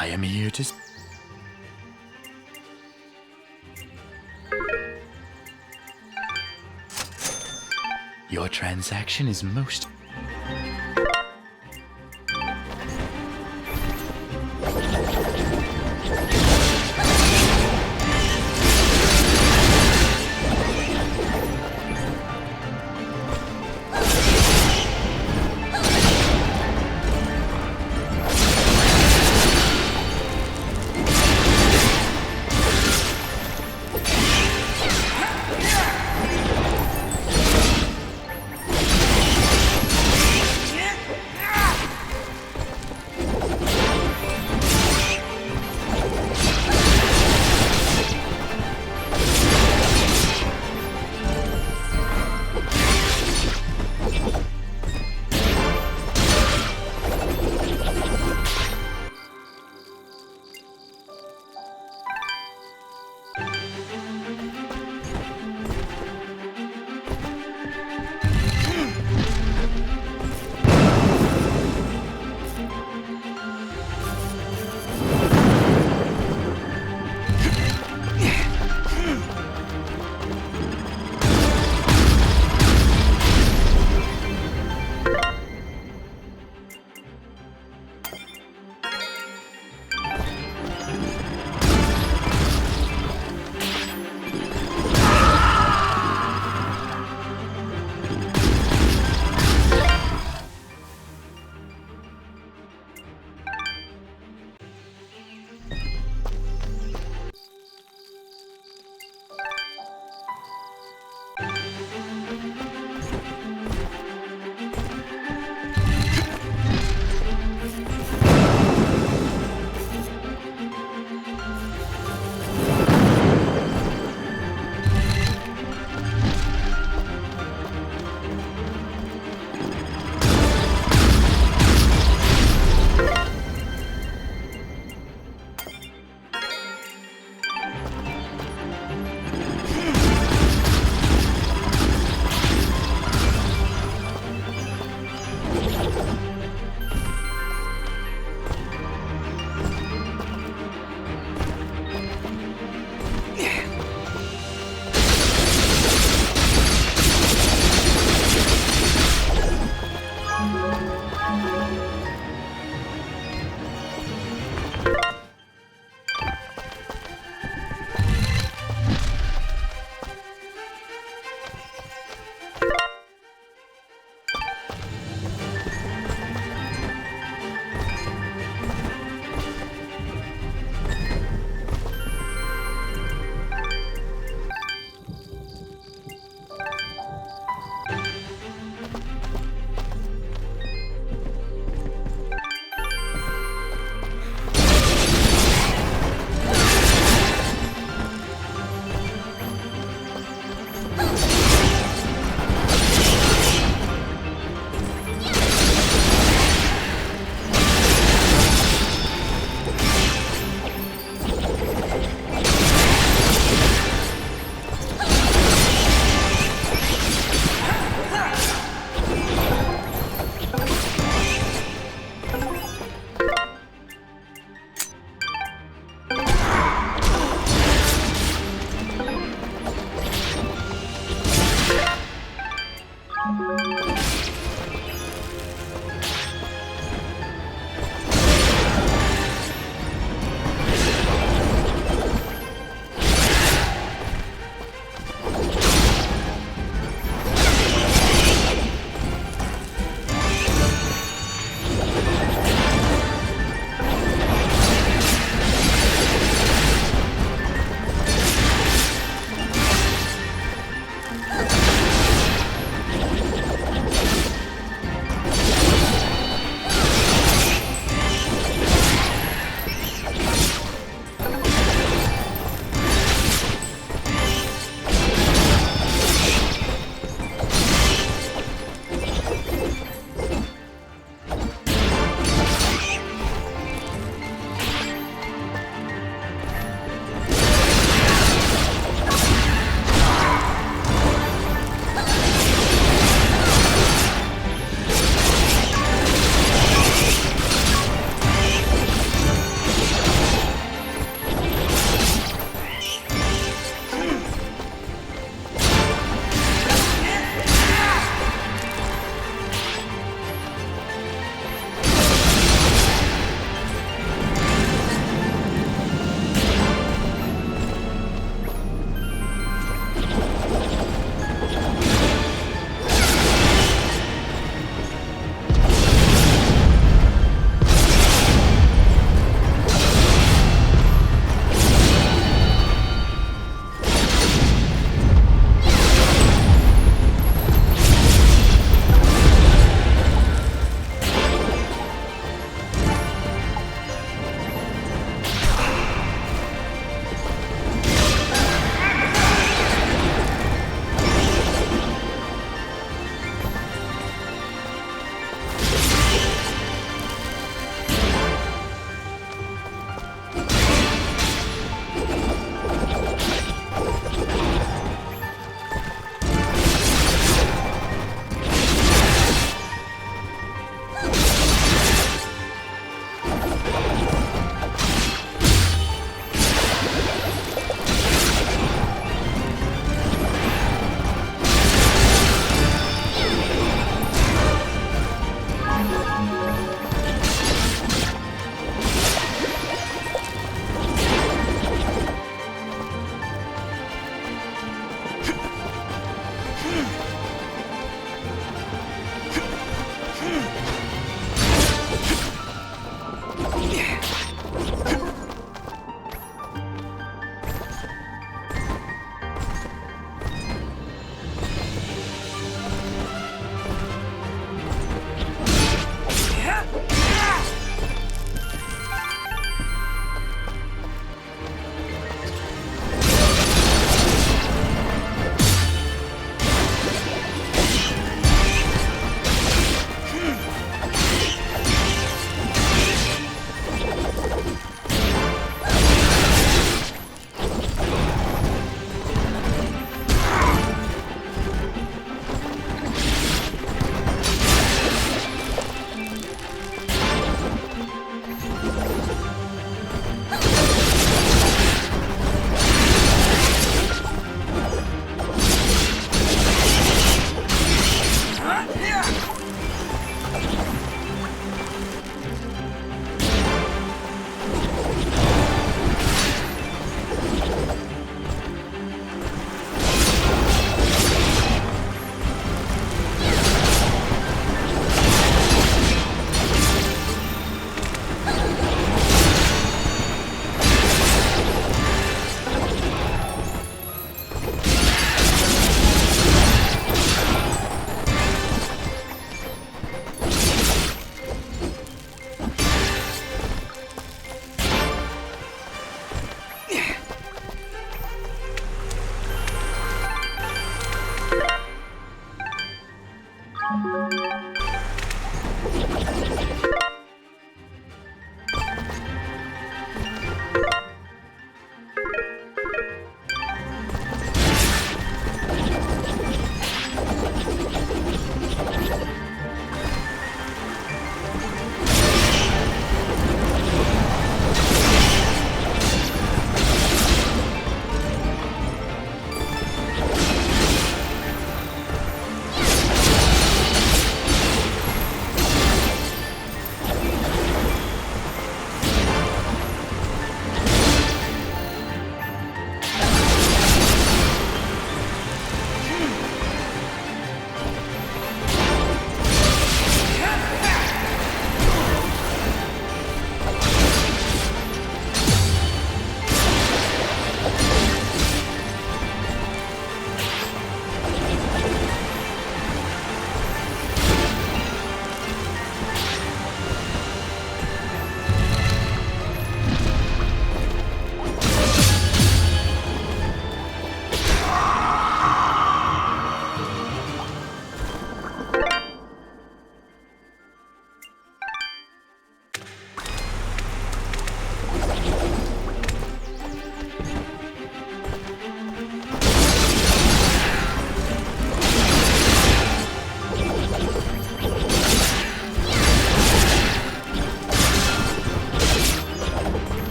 I am here to... Your transaction is most...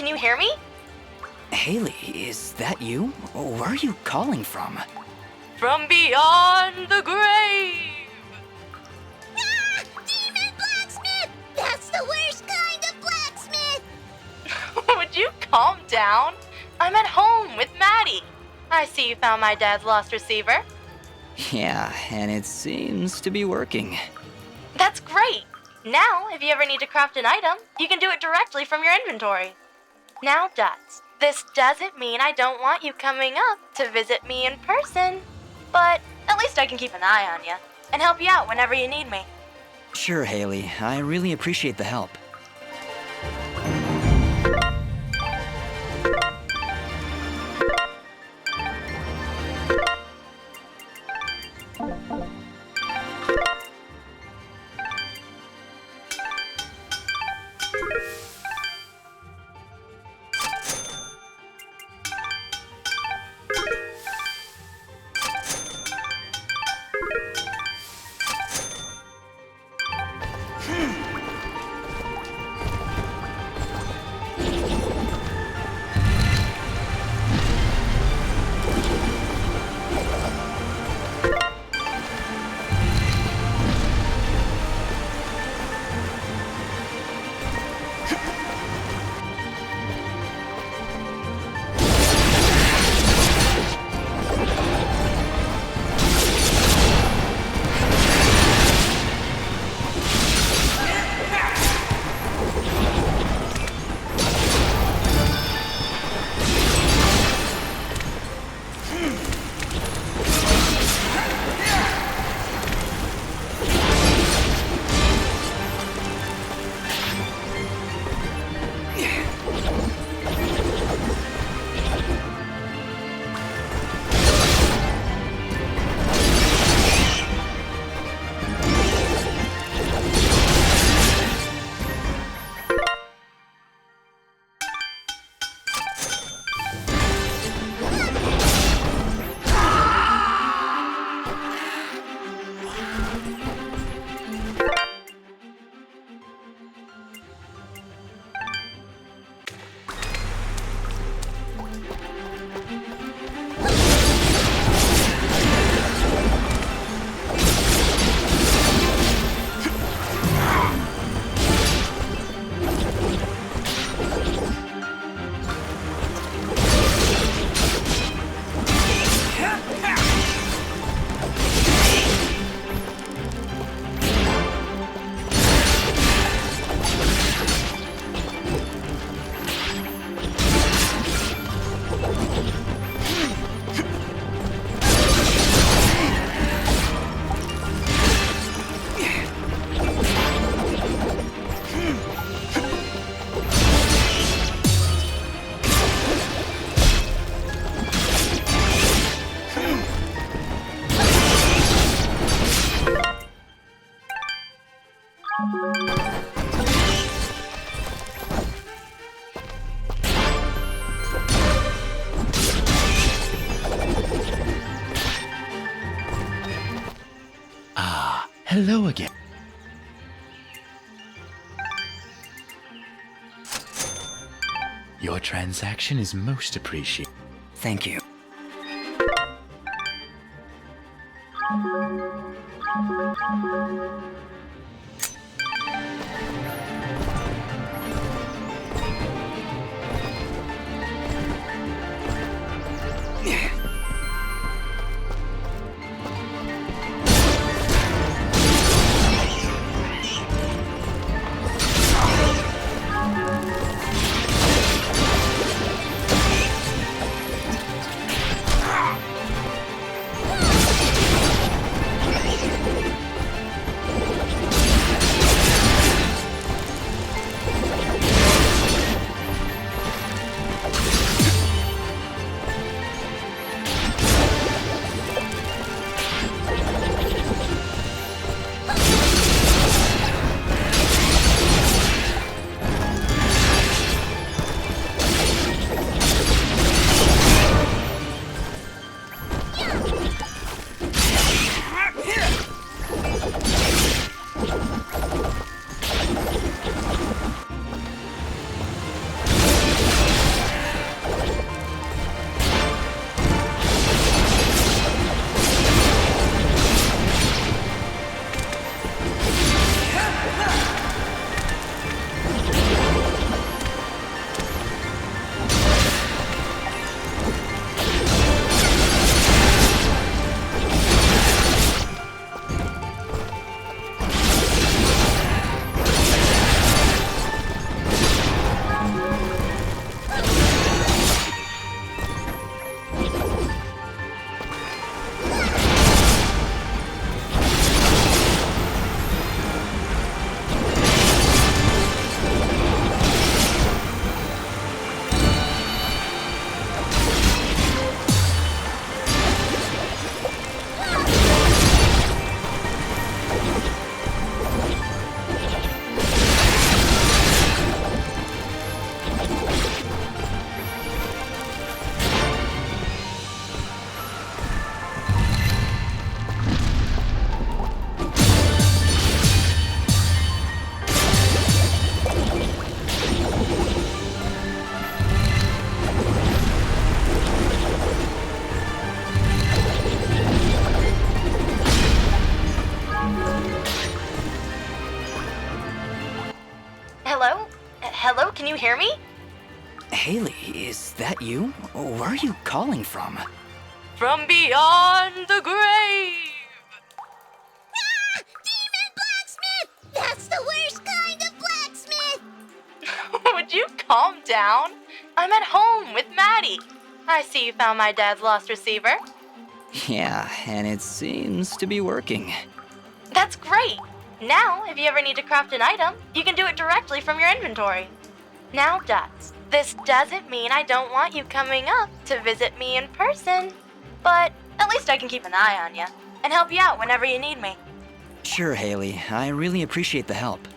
can you hear me? Haley, is that you? Where are you calling from? From beyond the grave! Ah! Demon blacksmith! That's the worst kind of blacksmith! Would you calm down? I'm at home with Maddie. I see you found my dad's lost receiver. Yeah, and it seems to be working. That's great! Now, if you ever need to craft an item, you can do it directly from your inventory. Now, Dots, this doesn't mean I don't want you coming up to visit me in person. But at least I can keep an eye on you and help you out whenever you need me. Sure, Haley. I really appreciate the help. Hello again. Your transaction is most appreciated. Thank you. can you hear me? Haley, is that you? Where are you calling from? From beyond the grave! Ah! Demon blacksmith! That's the worst kind of blacksmith! Would you calm down? I'm at home with Maddie. I see you found my dad's lost receiver. Yeah, and it seems to be working. That's great! Now, if you ever need to craft an item, you can do it directly from your inventory. Now, Dots, this doesn't mean I don't want you coming up to visit me in person, but at least I can keep an eye on you and help you out whenever you need me. Sure, Haley. I really appreciate the help.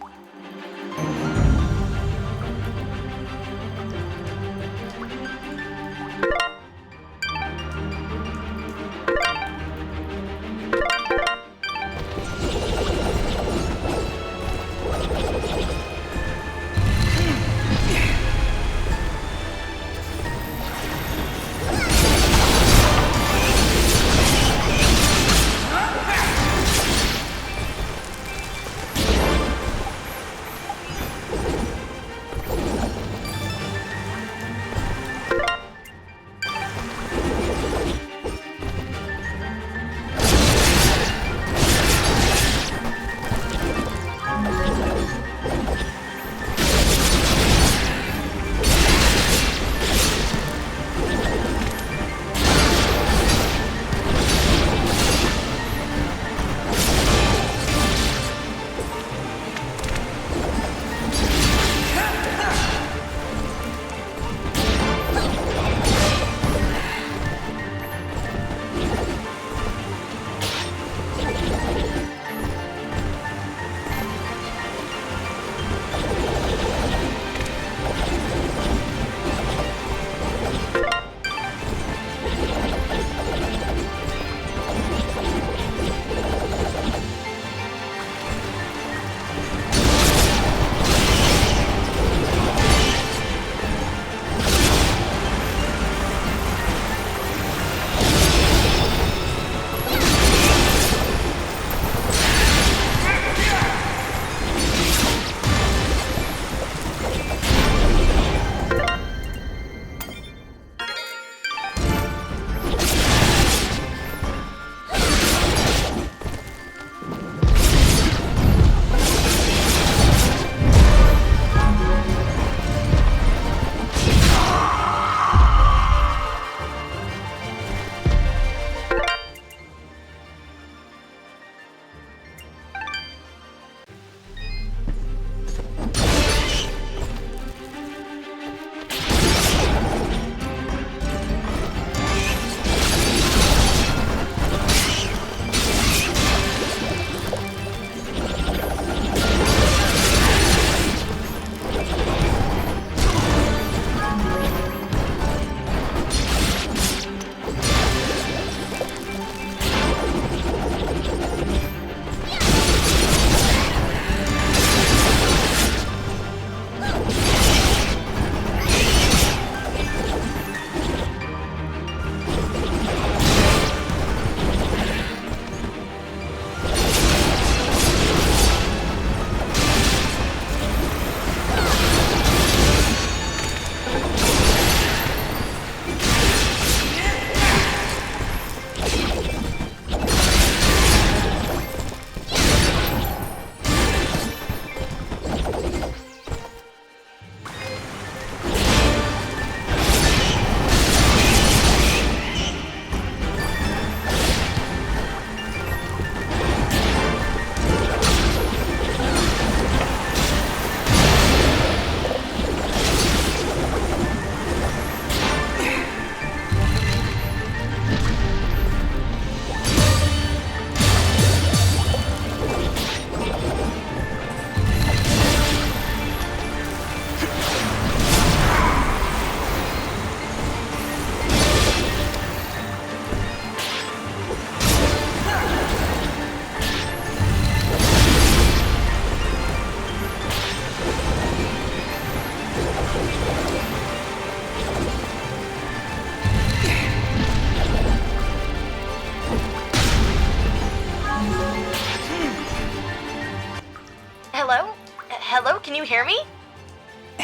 Hello? Hello, can you hear me?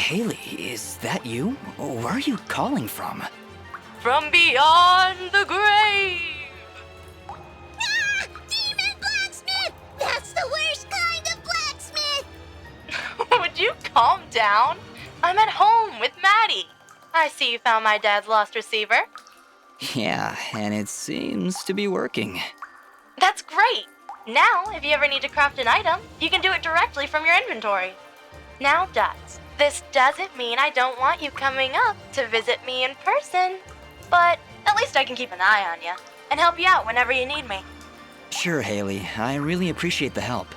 Haley, is that you? Where are you calling from? From beyond the grave! Ah! Demon blacksmith! That's the worst kind of blacksmith! Would you calm down? I'm at home with Maddie. I see you found my dad's lost receiver. Yeah, and it seems to be working. That's great! Now, if you ever need to craft an item, you can do it directly from your inventory. Now, Dots, this doesn't mean I don't want you coming up to visit me in person, but at least I can keep an eye on you and help you out whenever you need me. Sure, Haley. I really appreciate the help.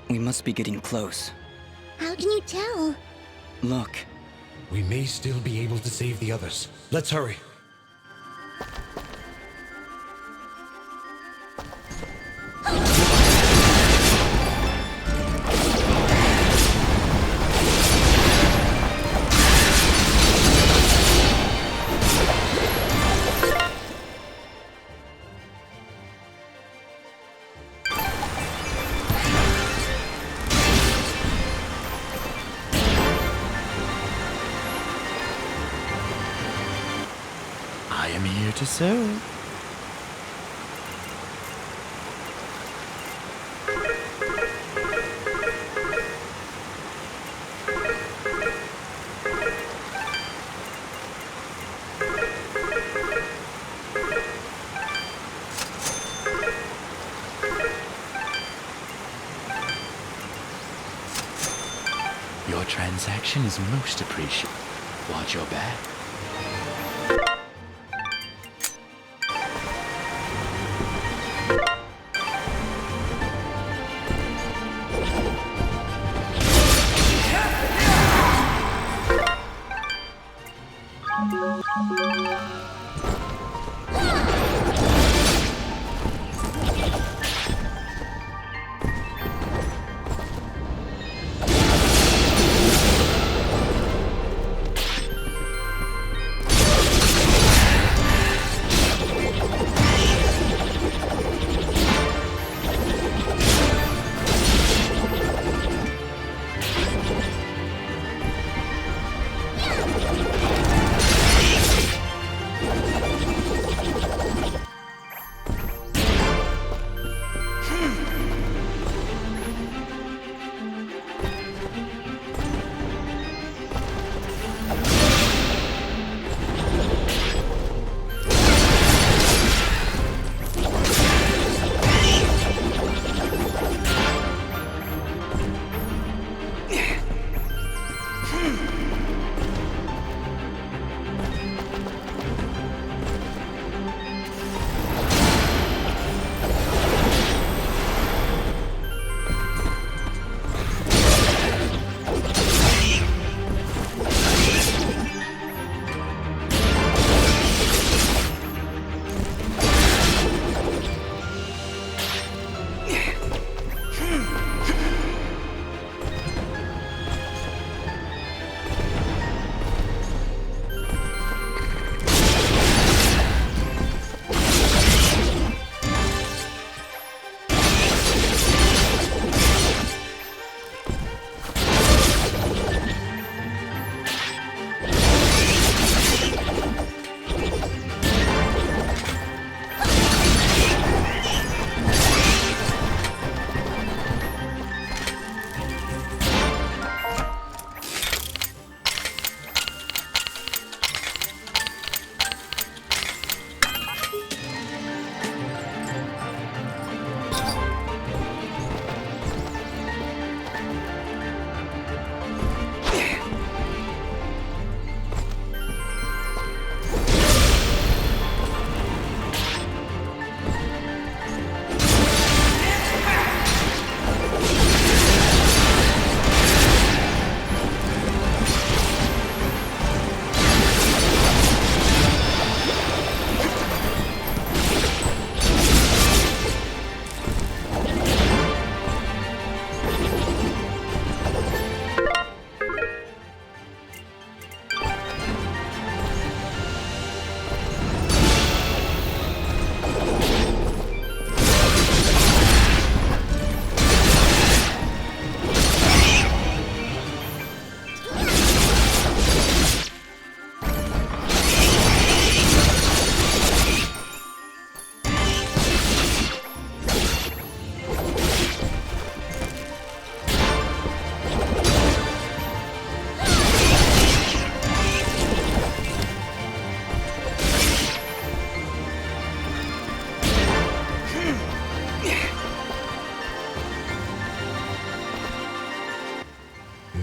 We must be getting close. How can you tell? Look. We may still be able to save the others. Let's hurry. I am here to serve. Your transaction is most appreciated. Watch your back.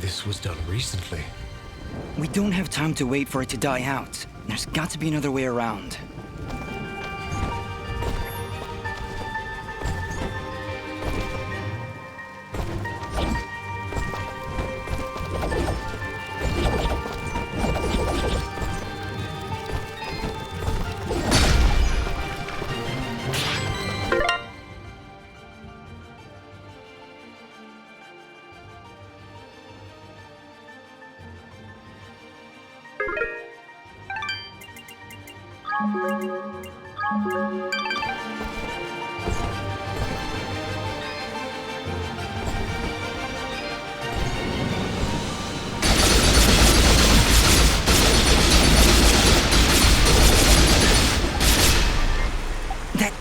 This was done recently. We don't have time to wait for it to die out. There's got to be another way around. That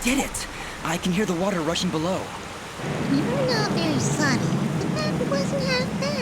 did it! I can hear the water rushing below. You're not very subtle, but that wasn't half bad.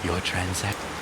Your transaction.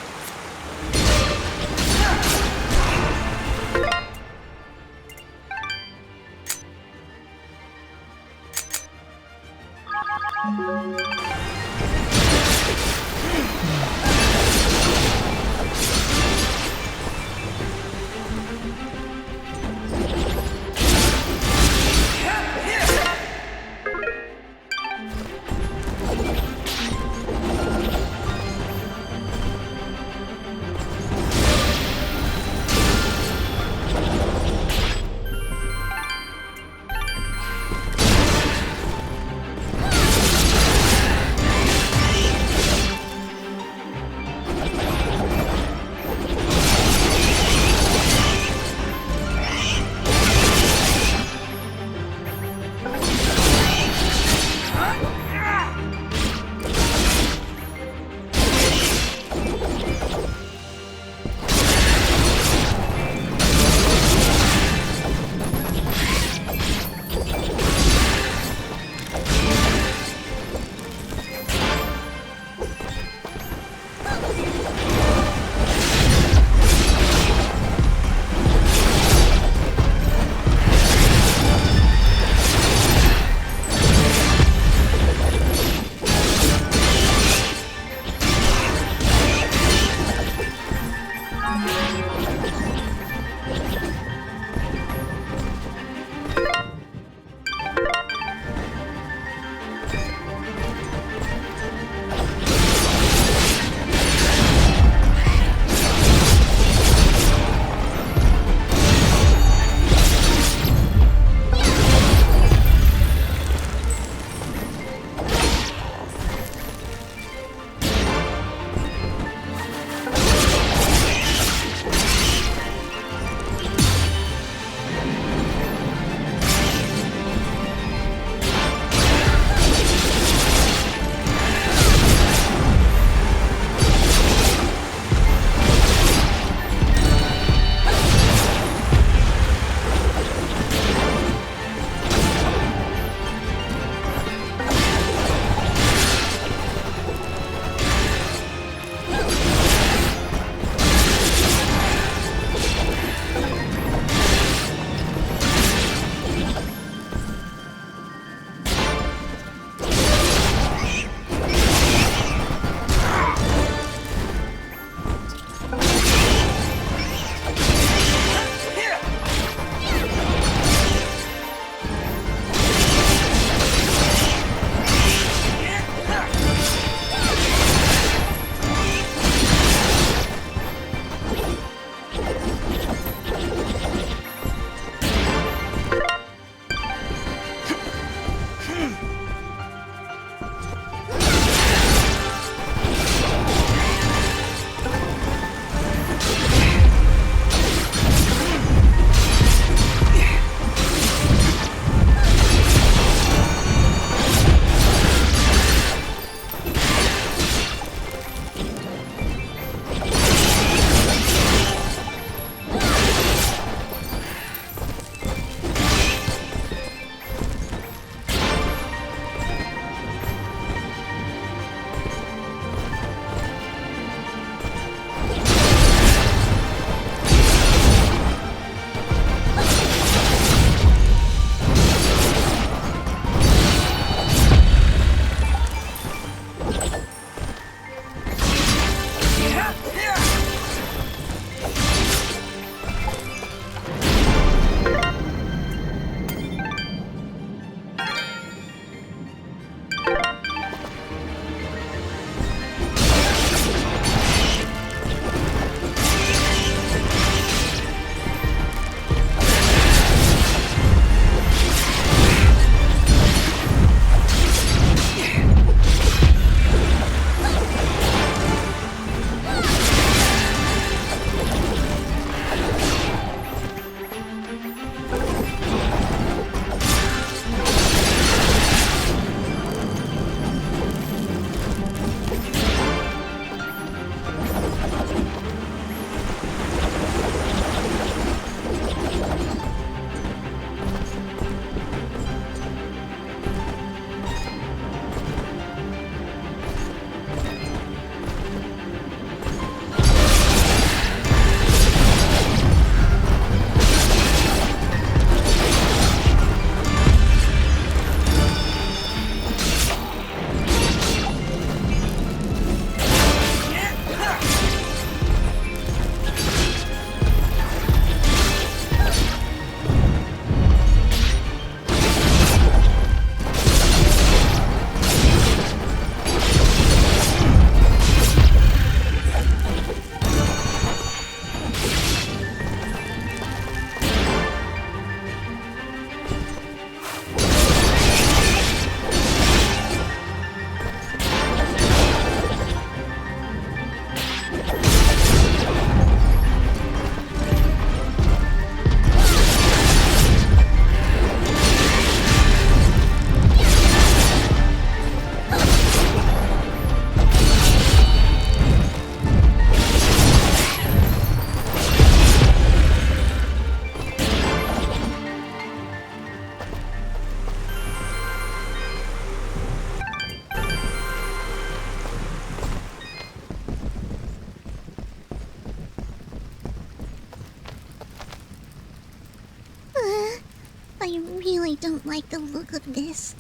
really don't like the look of this.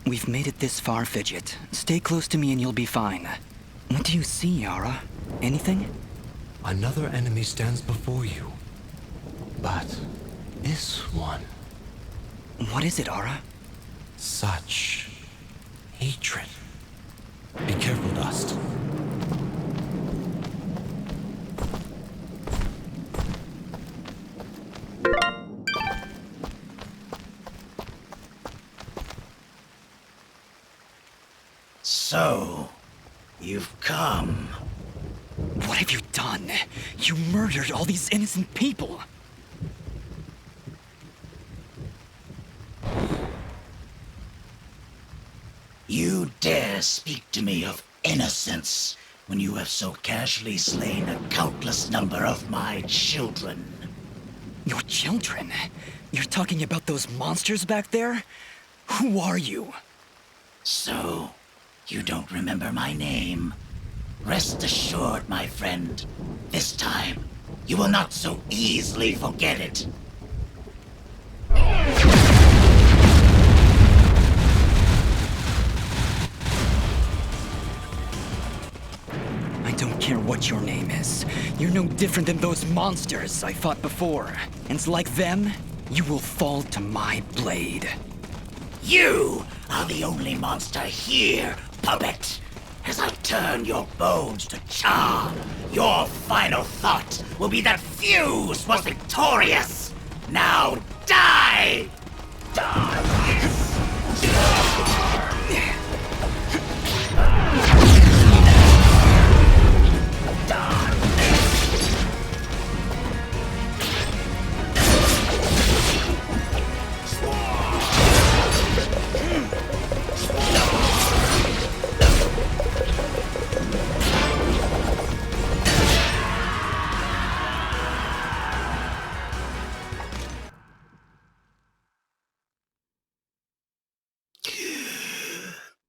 We've made it this far, Fidget. Stay close to me and you'll be fine. What do you see, Yara? Anything? Another enemy stands before you. But this one... What is it, Aura? Such hatred. Be careful, Dust. So, you've come. What have you done? You murdered all these innocent people. You dare speak to me of innocence when you have so casually slain a countless number of my children. Your children? You're talking about those monsters back there? Who are you? So, you don't remember my name? Rest assured, my friend, this time, you will not so easily forget it. I don't care what your name is. You're no different than those monsters I fought before. And like them, you will fall to my blade. You are the only monster here, puppet. As I turn your bones to char, your final thought will be that Fuse was victorious. Now die!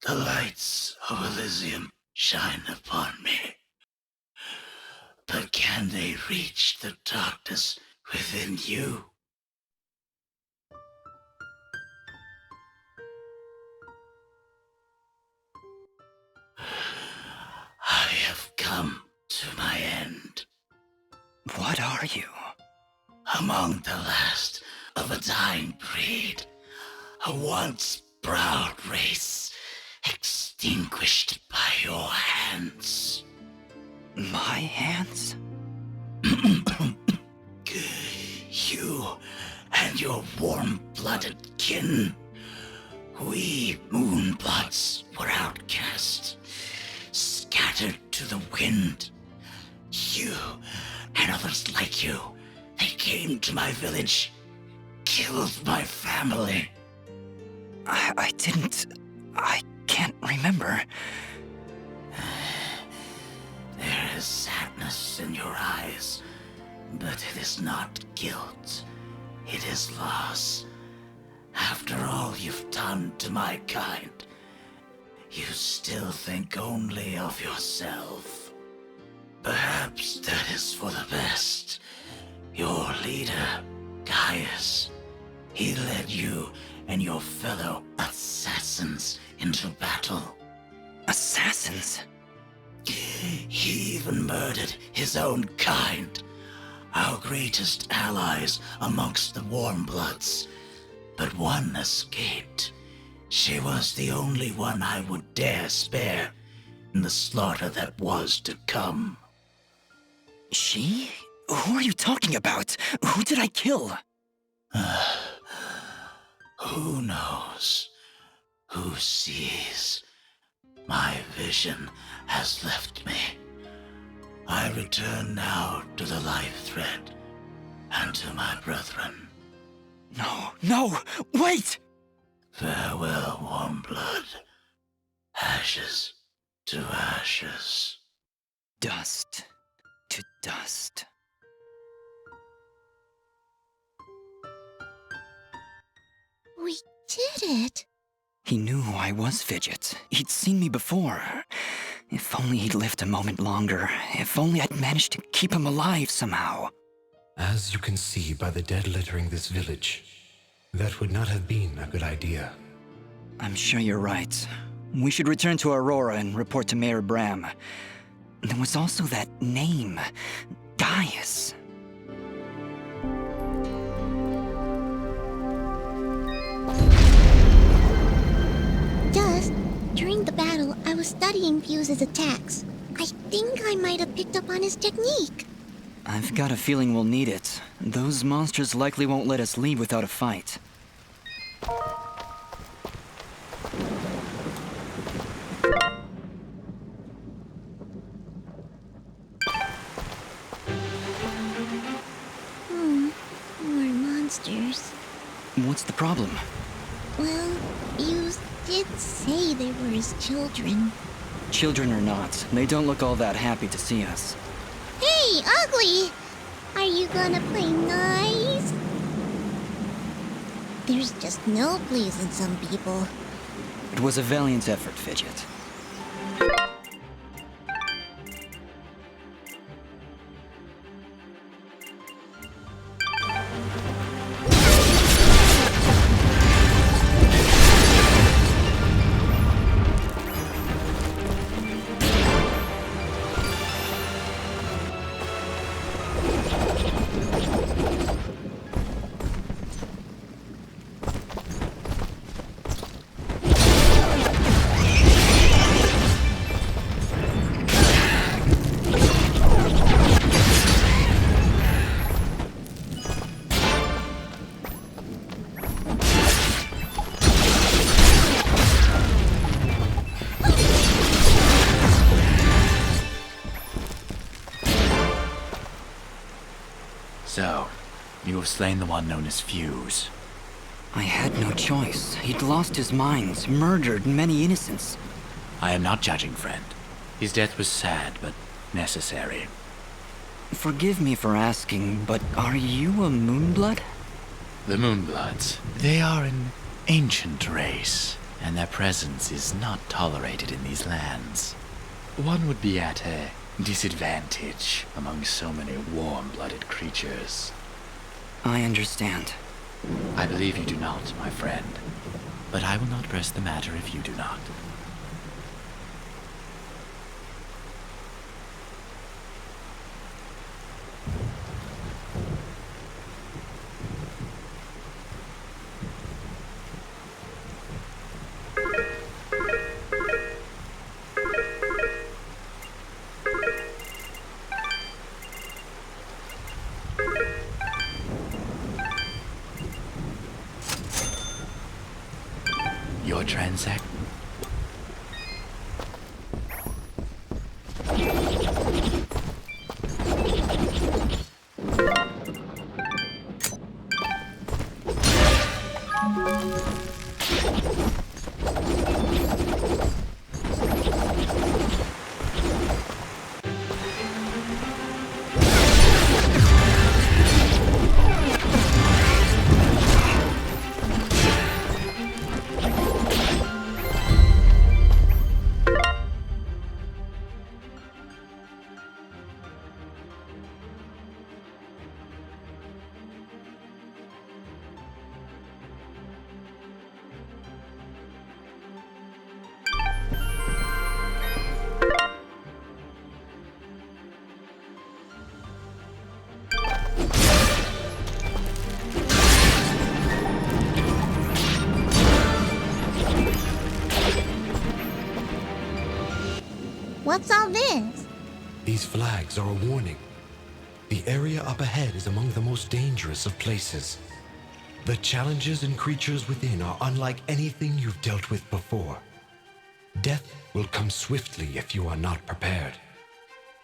The lights of Elysian shine upon me. But can they reach the darkness within you? I have come to my end. What are you? Among the last of a dying breed, a once proud race, extinguished by your hands. My hands? You and your warm-blooded kin. We Moonbloods were outcast, scattered to the wind. You and others like you, they came to my village, killed my family. I can't remember. There is sadness in your eyes, but it is not guilt. It is loss. After all you've done to my kind, you still think only of yourself. Perhaps that is for the best. Your leader, Gaius, he led you and your fellow assassins into battle. Assassins? He even murdered his own kind, our greatest allies amongst the Warmbloods. But one escaped. She was the only one I would dare spare in the slaughter that was to come. She? Who are you talking about? Who did I kill? Who knows? Who sees? My vision has left me. I return now to the life thread and to my brethren. No, wait! Farewell, Warmblood. Ashes to ashes. Dust to dust. We did it! He knew who I was, Fidget. He'd seen me before. If only he'd lived a moment longer. If only I'd managed to keep him alive somehow. As you can see by the dead littering this village, that would not have been a good idea. I'm sure you're right. We should return to Aurora and report to Mayor Bram. There was also that name. Gaius. Just during the battle, I was studying Fuse's attacks. I think I might have picked up on his technique. I've got a feeling we'll need it. Those monsters likely won't let us leave without a fight. More monsters. What's the problem? Well, you did say they were his children. Children or not, they don't look all that happy to see us. Hey, Ugly! Are you gonna play nice? There's just no pleasing some people. It was a valiant effort, Fidget. So, you have slain the one known as Fuse. I had no choice. He'd lost his mind, murdered many innocents. I am not judging, friend. His death was sad, but necessary. Forgive me for asking, but are you a Moonblood? The Moonbloods. They are an ancient race, and their presence is not tolerated in these lands. One would be at a disadvantage among so many warm-blooded creatures. I understand. I believe you do not, my friend. But I will not press the matter if you do not. Your transact... What's all this? These flags are a warning. The area up ahead is among the most dangerous of places. The challenges and creatures within are unlike anything you've dealt with before. Death will come swiftly if you are not prepared.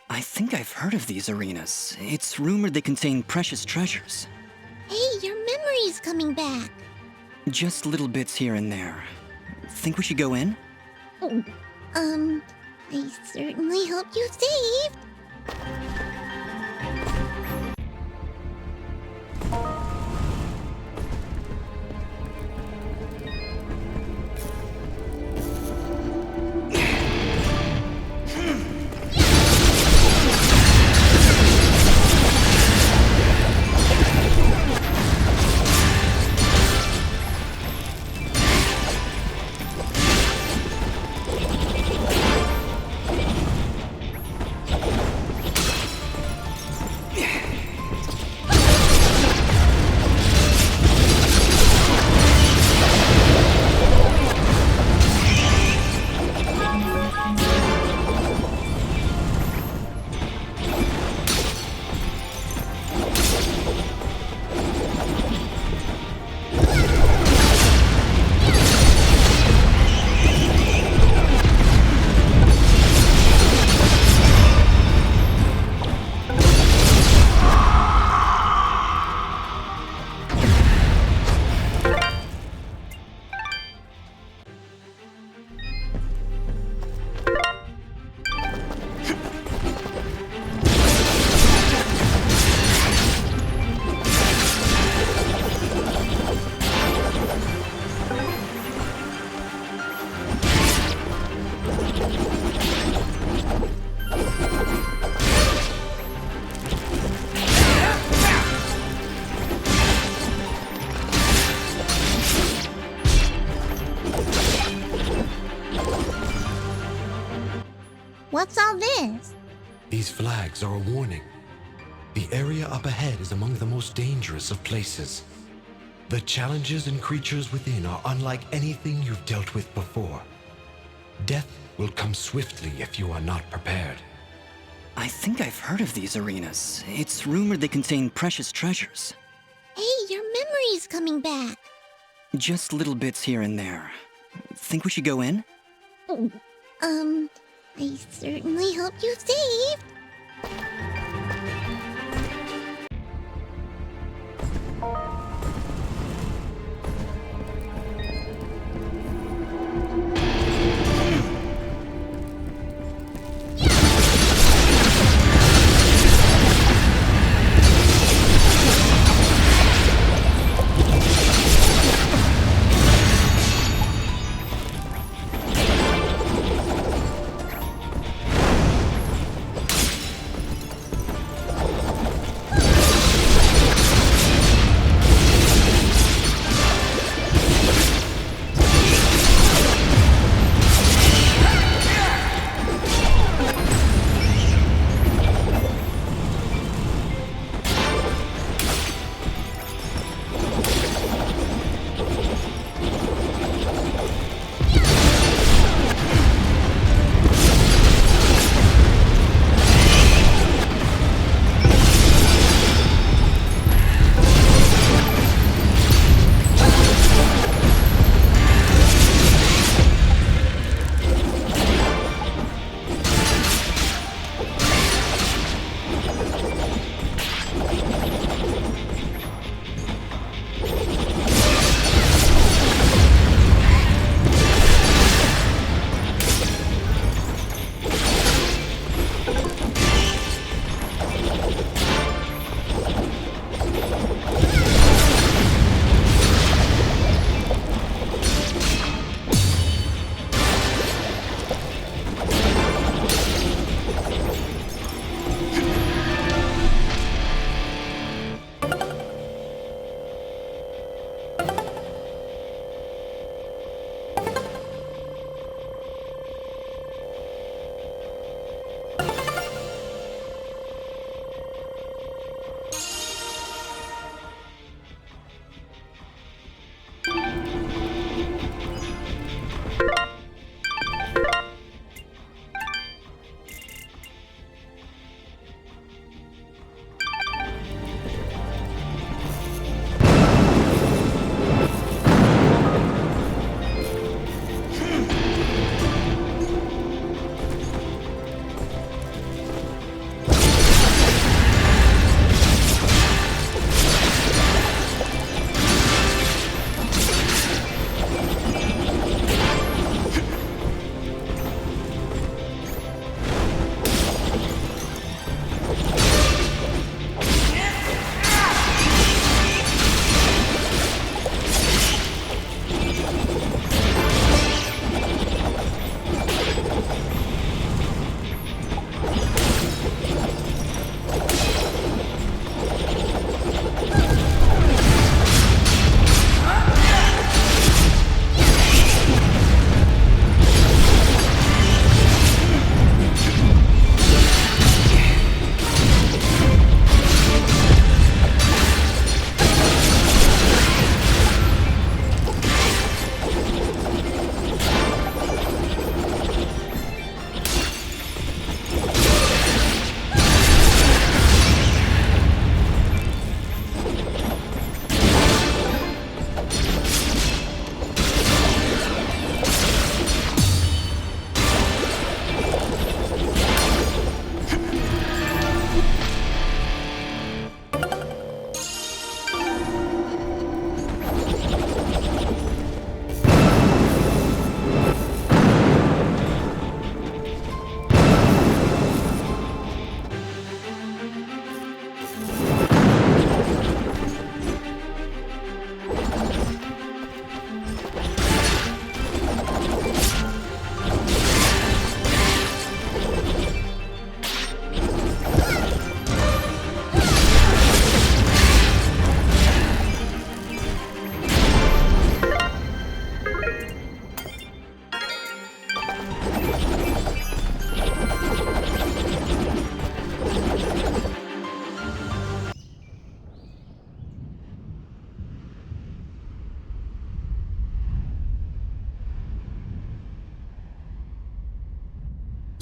I think I've heard of these arenas. It's rumored they contain precious treasures. Hey, your memory's coming back. Just little bits here and there. Think we should go in? I certainly hope you saved. Yes. These flags are a warning. The area up ahead is among the most dangerous of places. The challenges and creatures within are unlike anything you've dealt with before. Death will come swiftly if you are not prepared. I think I've heard of these arenas. It's rumored they contain precious treasures. Hey, your memory's coming back. Just little bits here and there. Think we should go in? I certainly hope you saved.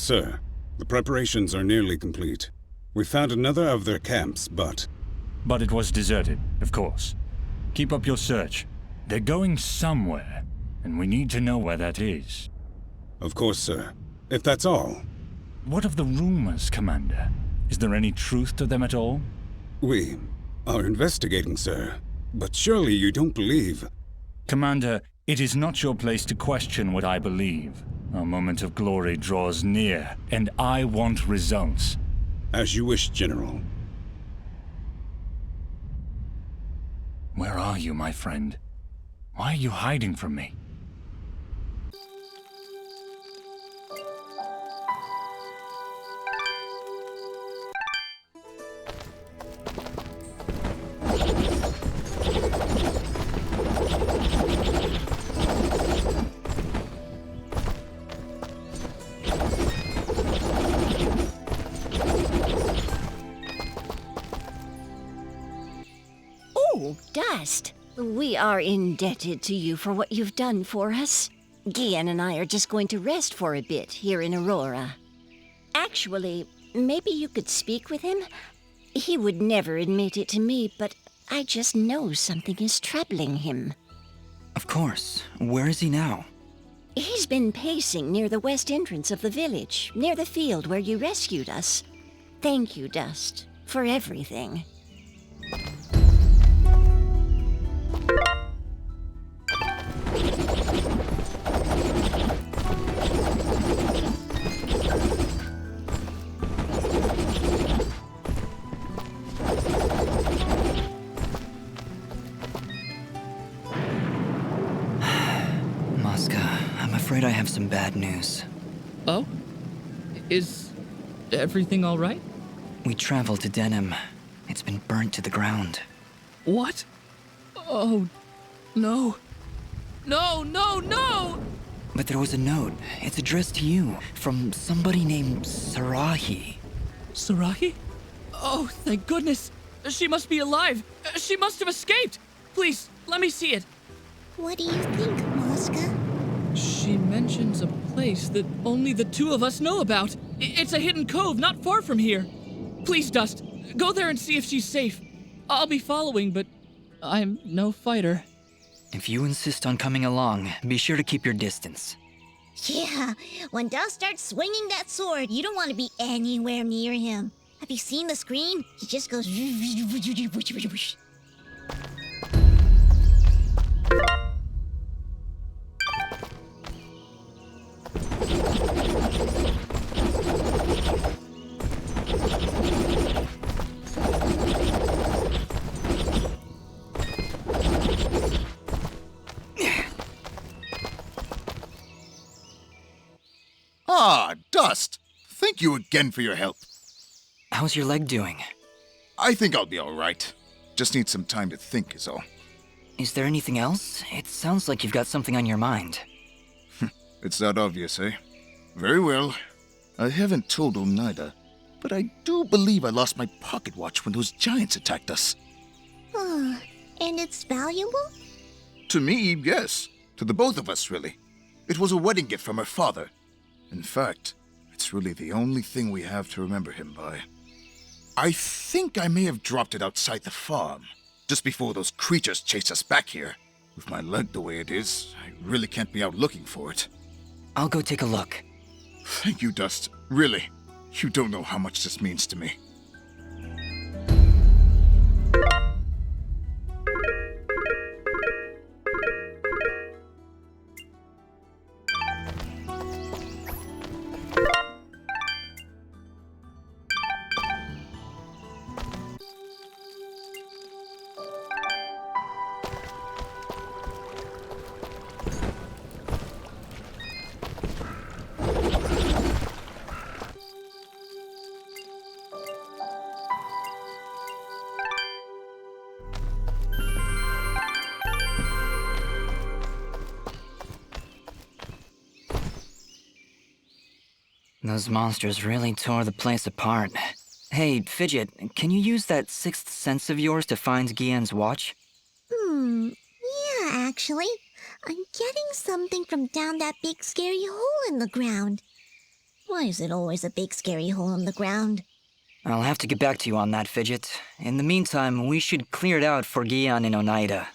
Sir, the preparations are nearly complete. We found another of their camps, but it was deserted, of course. Keep up your search. They're going somewhere, and we need to know where that is. Of course, sir. If that's all. What of the rumors, Commander? Is there any truth to them at all? We are investigating, sir. But surely you don't believe... Commander, it is not your place to question what I believe. Our moment of glory draws near, and I want results. As you wish, General. Where are you, my friend? Why are you hiding from me? Dust, we are indebted to you for what you've done for us. Gian and I are just going to rest for a bit here in Aurora. Actually, maybe you could speak with him? He would never admit it to me, but I just know something is troubling him. Of course. Where is he now? He's been pacing near the west entrance of the village, near the field where you rescued us. Thank you, Dust, for everything. I'm afraid I have some bad news. Oh? Is everything all right? We traveled to Denim. It's been burnt to the ground. What? Oh, no. No, no, no! But there was a note. It's addressed to you from somebody named Sarahi. Sarahi? Oh, thank goodness. She must be alive. She must have escaped. Please, let me see it. What do you think, Mosca? She mentions a place that only the two of us know about. It's a hidden cove not far from here. Please, Dust, go there and see if she's safe. I'll be following, but I'm no fighter. If you insist on coming along, be sure to keep your distance. Yeah, when Dust starts swinging that sword, you don't want to be anywhere near him. Have you seen the screen? He just goes... Ah, Dust! Thank you again for your help. How's your leg doing? I think I'll be alright. Just need some time to think is all. Is there anything else? It sounds like you've got something on your mind. It's that obvious, eh? Very well. I haven't told Oneida, but I do believe I lost my pocket watch when those giants attacked us. Oh, and it's valuable? To me, yes. To the both of us, really. It was a wedding gift from her father. In fact, it's really the only thing we have to remember him by. I think I may have dropped it outside the farm, just before those creatures chased us back here. With my leg the way it is, I really can't be out looking for it. I'll go take a look. Thank you, Dust. Really. You don't know how much this means to me. Those monsters really tore the place apart. Hey, Fidget, can you use that sixth sense of yours to find Guillen's watch? Yeah, actually. I'm getting something from down that big scary hole in the ground. Why is it always a big scary hole in the ground? I'll have to get back to you on that, Fidget. In the meantime, we should clear it out for Gian and Oneida.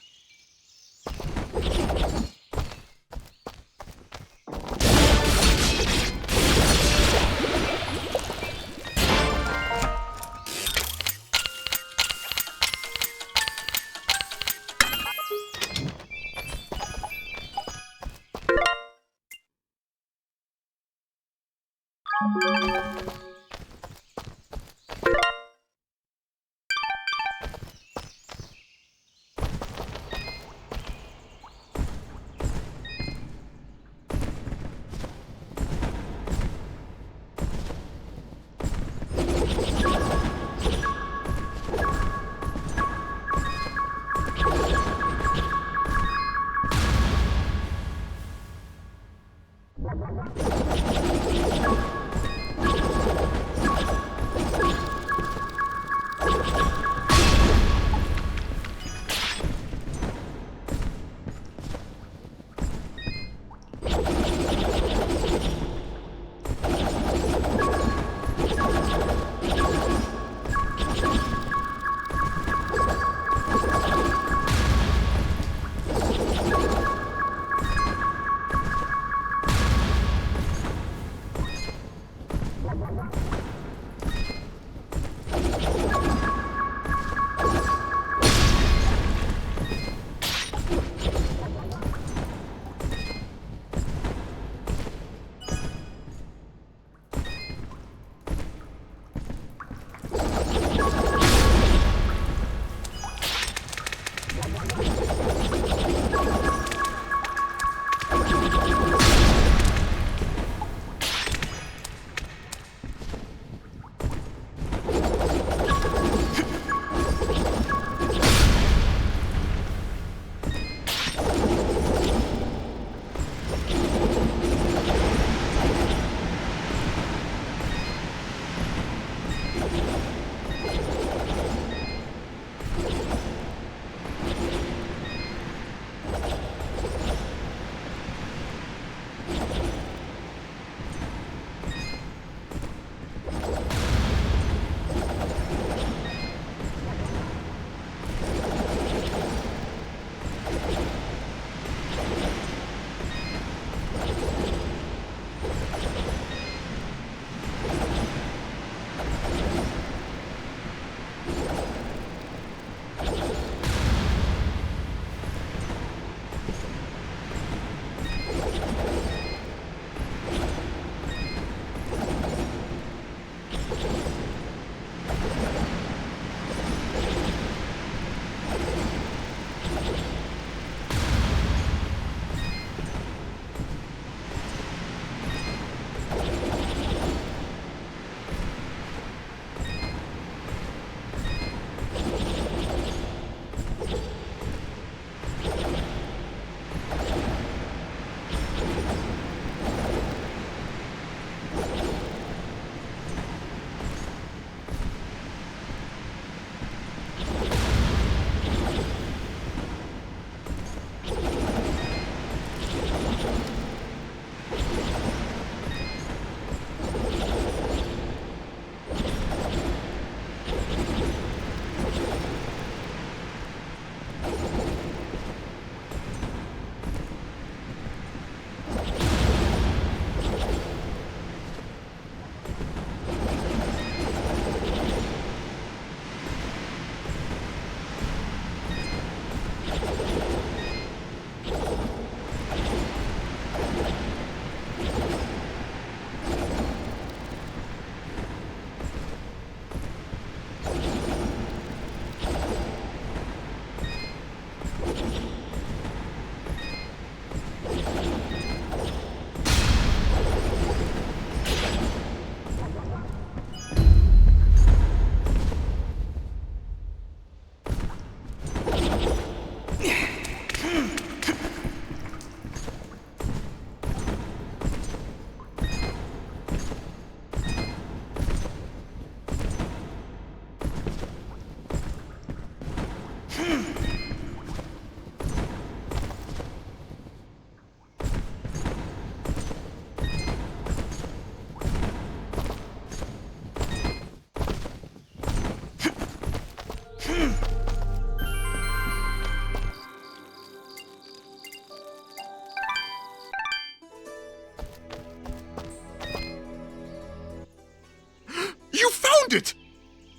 found it!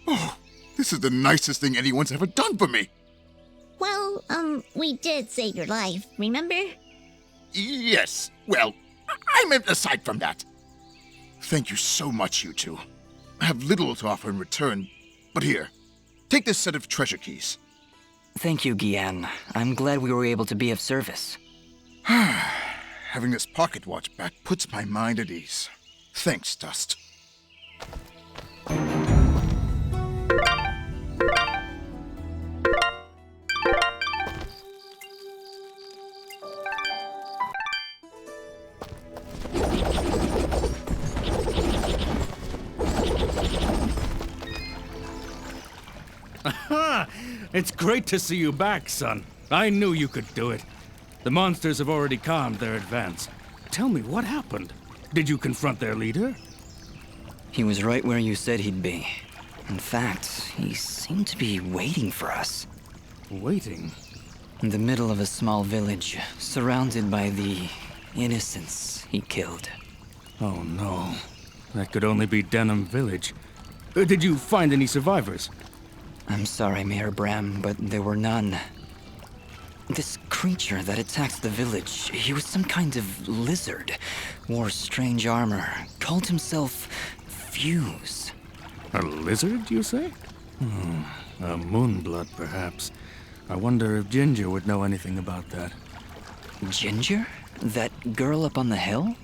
Oh, this is the nicest thing anyone's ever done for me. Well, we did save your life, remember? Yes, well, I meant aside from that. Thank you so much, you two. I have little to offer in return, but here, take this set of treasure keys. Thank you, Gian. I'm glad we were able to be of service. Having this pocket watch back puts my mind at ease. Thanks, Dust. Aha! It's great to see you back, son. I knew you could do it. The monsters have already calmed their advance. Tell me, what happened? Did you confront their leader? He was right where you said he'd be. In fact, he seemed to be waiting for us. Waiting? In the middle of a small village, surrounded by the innocents he killed. Oh no. That could only be Denham Village. Did you find any survivors? I'm sorry, Mayor Bram, but there were none. This creature that attacked the village, he was some kind of lizard, wore strange armor, called himself Fuse. A lizard, you say? A moonblood, perhaps. I wonder if Ginger would know anything about that. Ginger? That girl up on the hill?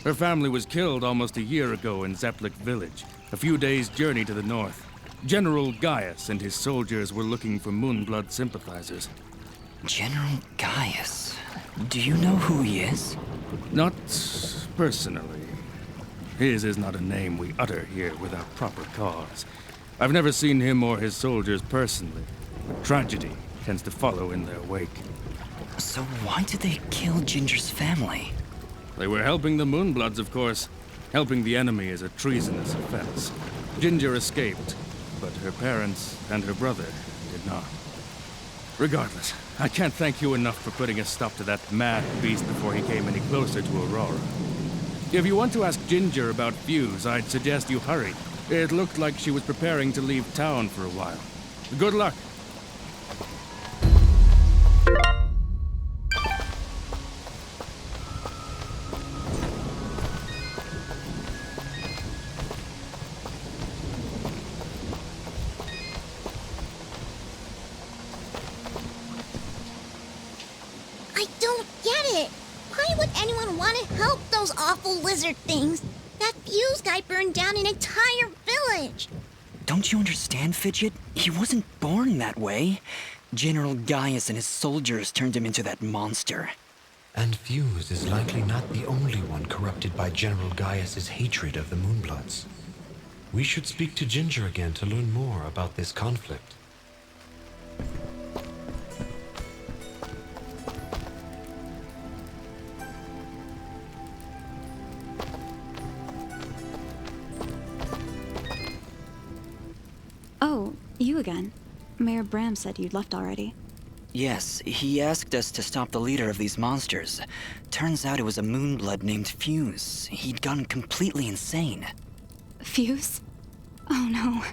Her family was killed almost a year ago in Zepplik Village, a few days' journey to the north. General Gaius and his soldiers were looking for Moonblood sympathizers. General Gaius? Do you know who he is? Not personally. His is not a name we utter here without proper cause. I've never seen him or his soldiers personally, but tragedy tends to follow in their wake. So why did they kill Ginger's family? They were helping the Moonbloods, of course. Helping the enemy is a treasonous offense. Ginger escaped, but her parents and her brother did not. Regardless, I can't thank you enough for putting a stop to that mad beast before he came any closer to Aurora. If you want to ask Ginger about Fuse, I'd suggest you hurry. It looked like she was preparing to leave town for a while. Good luck. Awful lizard things. That Fuse guy burned down an entire village. Don't you understand, Fidget? He wasn't born that way. General Gaius and his soldiers turned him into that monster. And Fuse is likely not the only one corrupted by General Gaius's hatred of the Moonbloods. We should speak to Ginger again to learn more about this conflict. Oh, you again. Mayor Bram said you'd left already. Yes, he asked us to stop the leader of these monsters. Turns out it was a Moonblood named Fuse. He'd gone completely insane. Fuse? Oh no.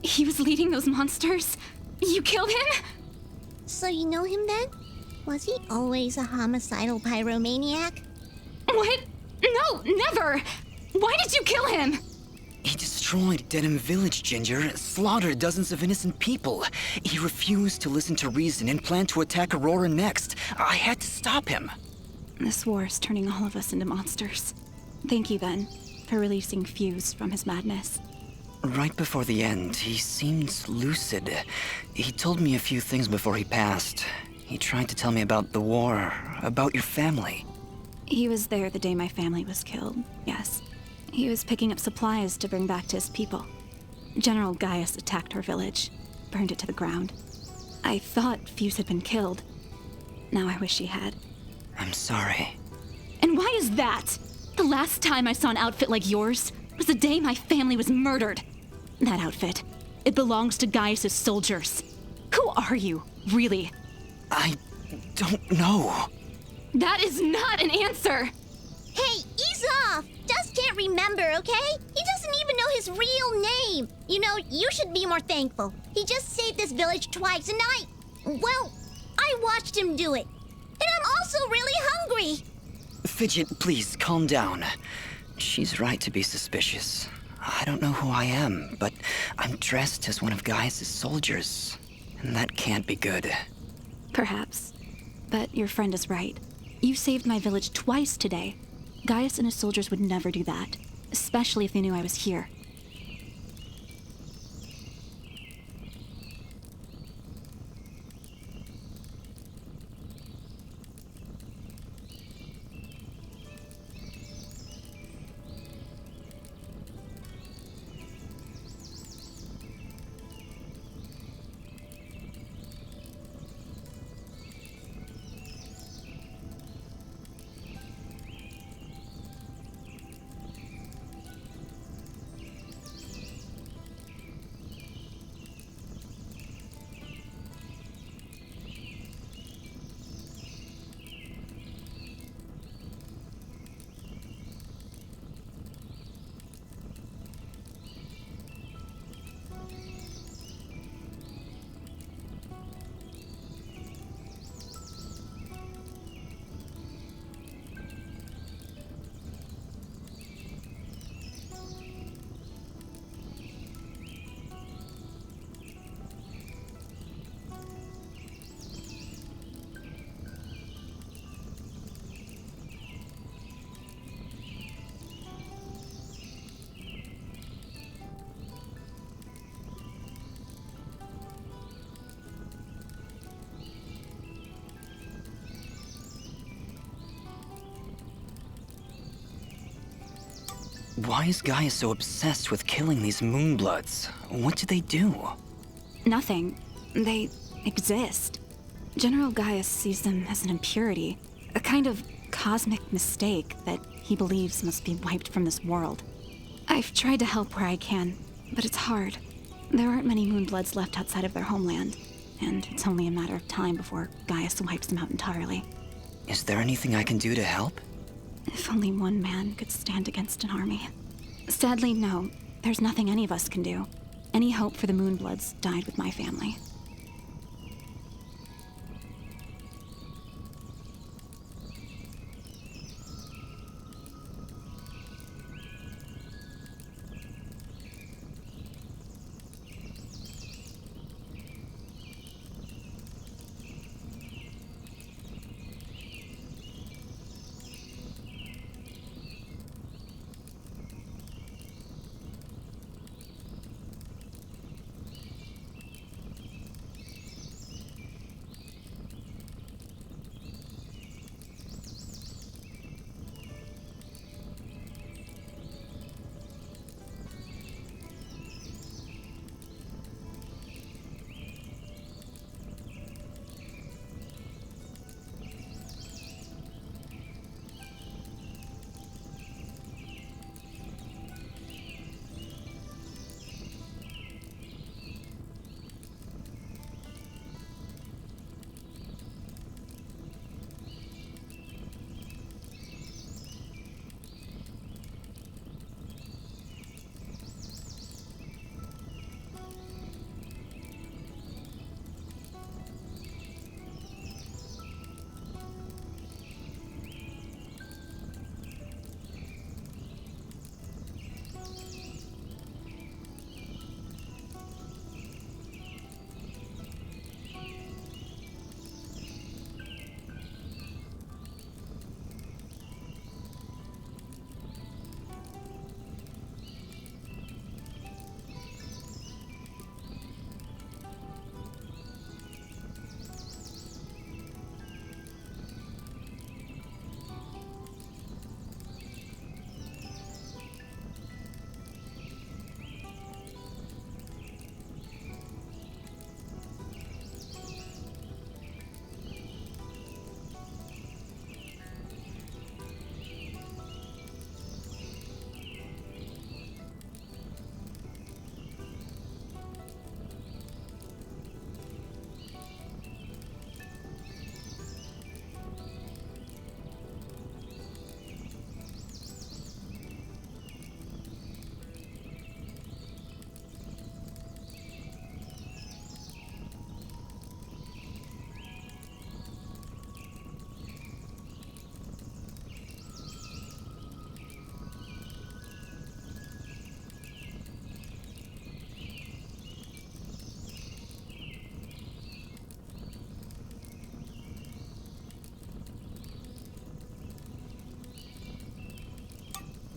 He was leading those monsters? You killed him? So you know him then? Was he always a homicidal pyromaniac? What? No, never! Why did you kill him? He destroyed Denham Village, Ginger, slaughtered dozens of innocent people. He refused to listen to reason and planned to attack Aurora next. I had to stop him. This war is turning all of us into monsters. Thank you, Ben, for releasing Fuse from his madness. Right before the end, he seemed lucid. He told me a few things before he passed. He tried to tell me about the war, about your family. He was there the day my family was killed, yes. He was picking up supplies to bring back to his people. General Gaius attacked our village, burned it to the ground. I thought Fuse had been killed. Now I wish he had. I'm sorry. And why is that? The last time I saw an outfit like yours was the day my family was murdered. That outfit, it belongs to Gaius' soldiers. Who are you, really? I don't know. That is not an answer! Hey, ease off! Dust can't remember, okay? He doesn't doesn't even know his real name. You know, you should be more thankful. He just saved this village twice, and well, I watched him do it. And I'm also really hungry. Fidget, please calm down. She's right to be suspicious. I don't know who I am, but I'm dressed as one of Gaius' soldiers. And that can't be good. Perhaps. But your friend is right. You saved my village twice today. Gaius and his soldiers would never do that, especially if they knew I was here. Why is Gaius so obsessed with killing these Moonbloods? What did they do? Nothing. They exist. General Gaius sees them as an impurity, a kind of cosmic mistake that he believes must be wiped from this world. I've tried to help where I can, but it's hard. There aren't many Moonbloods left outside of their homeland, and it's only a matter of time before Gaius wipes them out entirely. Is there anything I can do to help? If only one man could stand against an army. Sadly, no. There's nothing any of us can do. Any hope for the Moonbloods died with my family.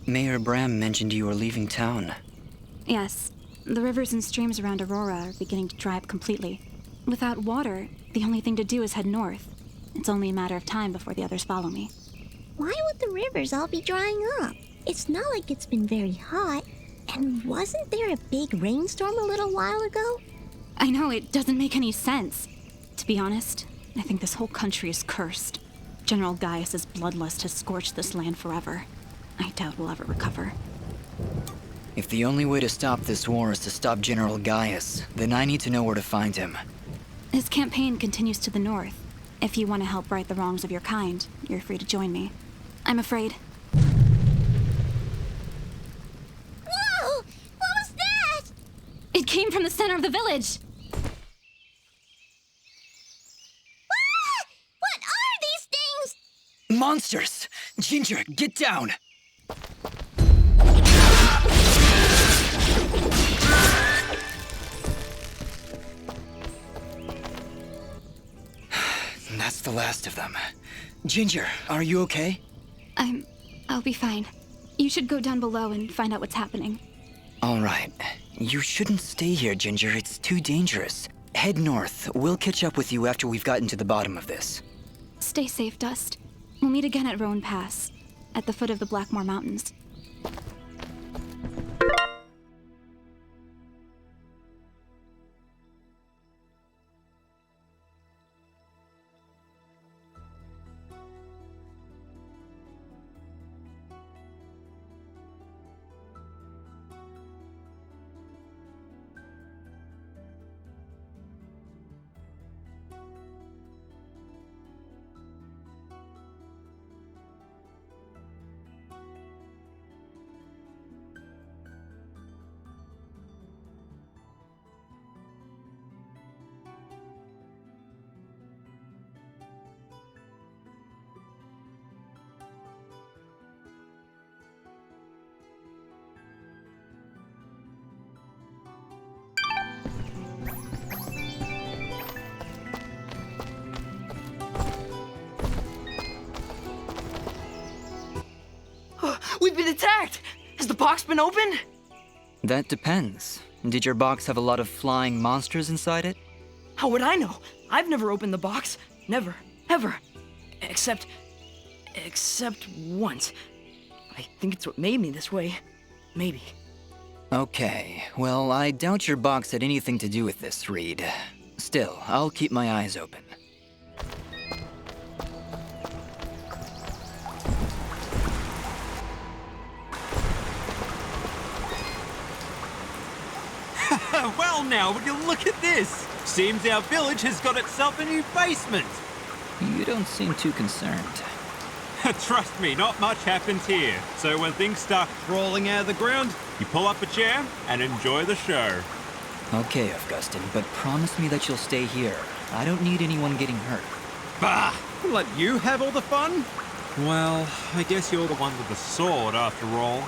Mayor Bram mentioned you were leaving town. Yes. The rivers and streams around Aurora are beginning to dry up completely. Without water, the only thing to do is head north. It's only a matter of time before the others follow me. Why would the rivers all be drying up? It's not like it's been very hot. And wasn't there a big rainstorm a little while ago? I know, it doesn't make any sense. To be honest, I think this whole country is cursed. General Gaius's bloodlust has scorched this land forever. I doubt we'll ever recover. If the only way to stop this war is to stop General Gaius, then I need to know where to find him. His campaign continues to the north. If you want to help right the wrongs of your kind, you're free to join me. I'm afraid. Whoa! What was that? It came from the center of the village! Ah! What are these things? Monsters! Ginger, get down! That's the last of them. Ginger, are you okay? I'll be fine. You should go down below and find out what's happening. All right. You shouldn't stay here, Ginger. It's too dangerous. Head north. We'll catch up with you after we've gotten to the bottom of this. Stay safe, Dust. We'll meet again at Roan Pass, at the foot of the Blackmore Mountains. We've been attacked! Has the box been opened? That depends. Did your box have a lot of flying monsters inside it? How would I know? I've never opened the box. Never. Ever. Except once. I think it's what made me this way. Maybe. Okay. Well, I doubt your box had anything to do with this, Reed. Still, I'll keep my eyes open. Well now, would you look at this? Seems our village has got itself a new basement. You don't seem too concerned. Trust me, not much happens here. So when things start crawling out of the ground, you pull up a chair and enjoy the show. Okay, Augustin, but promise me that you'll stay here. I don't need anyone getting hurt. Bah! Let you have all the fun? Well, I guess you're the one with the sword after all.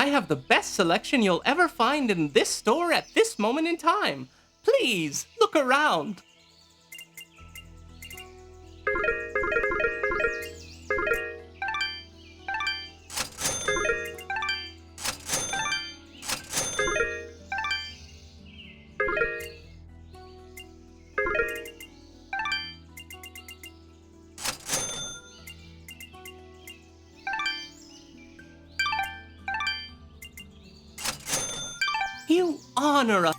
I have the best selection you'll ever find in this store at this moment in time. Please, look around. You honor us.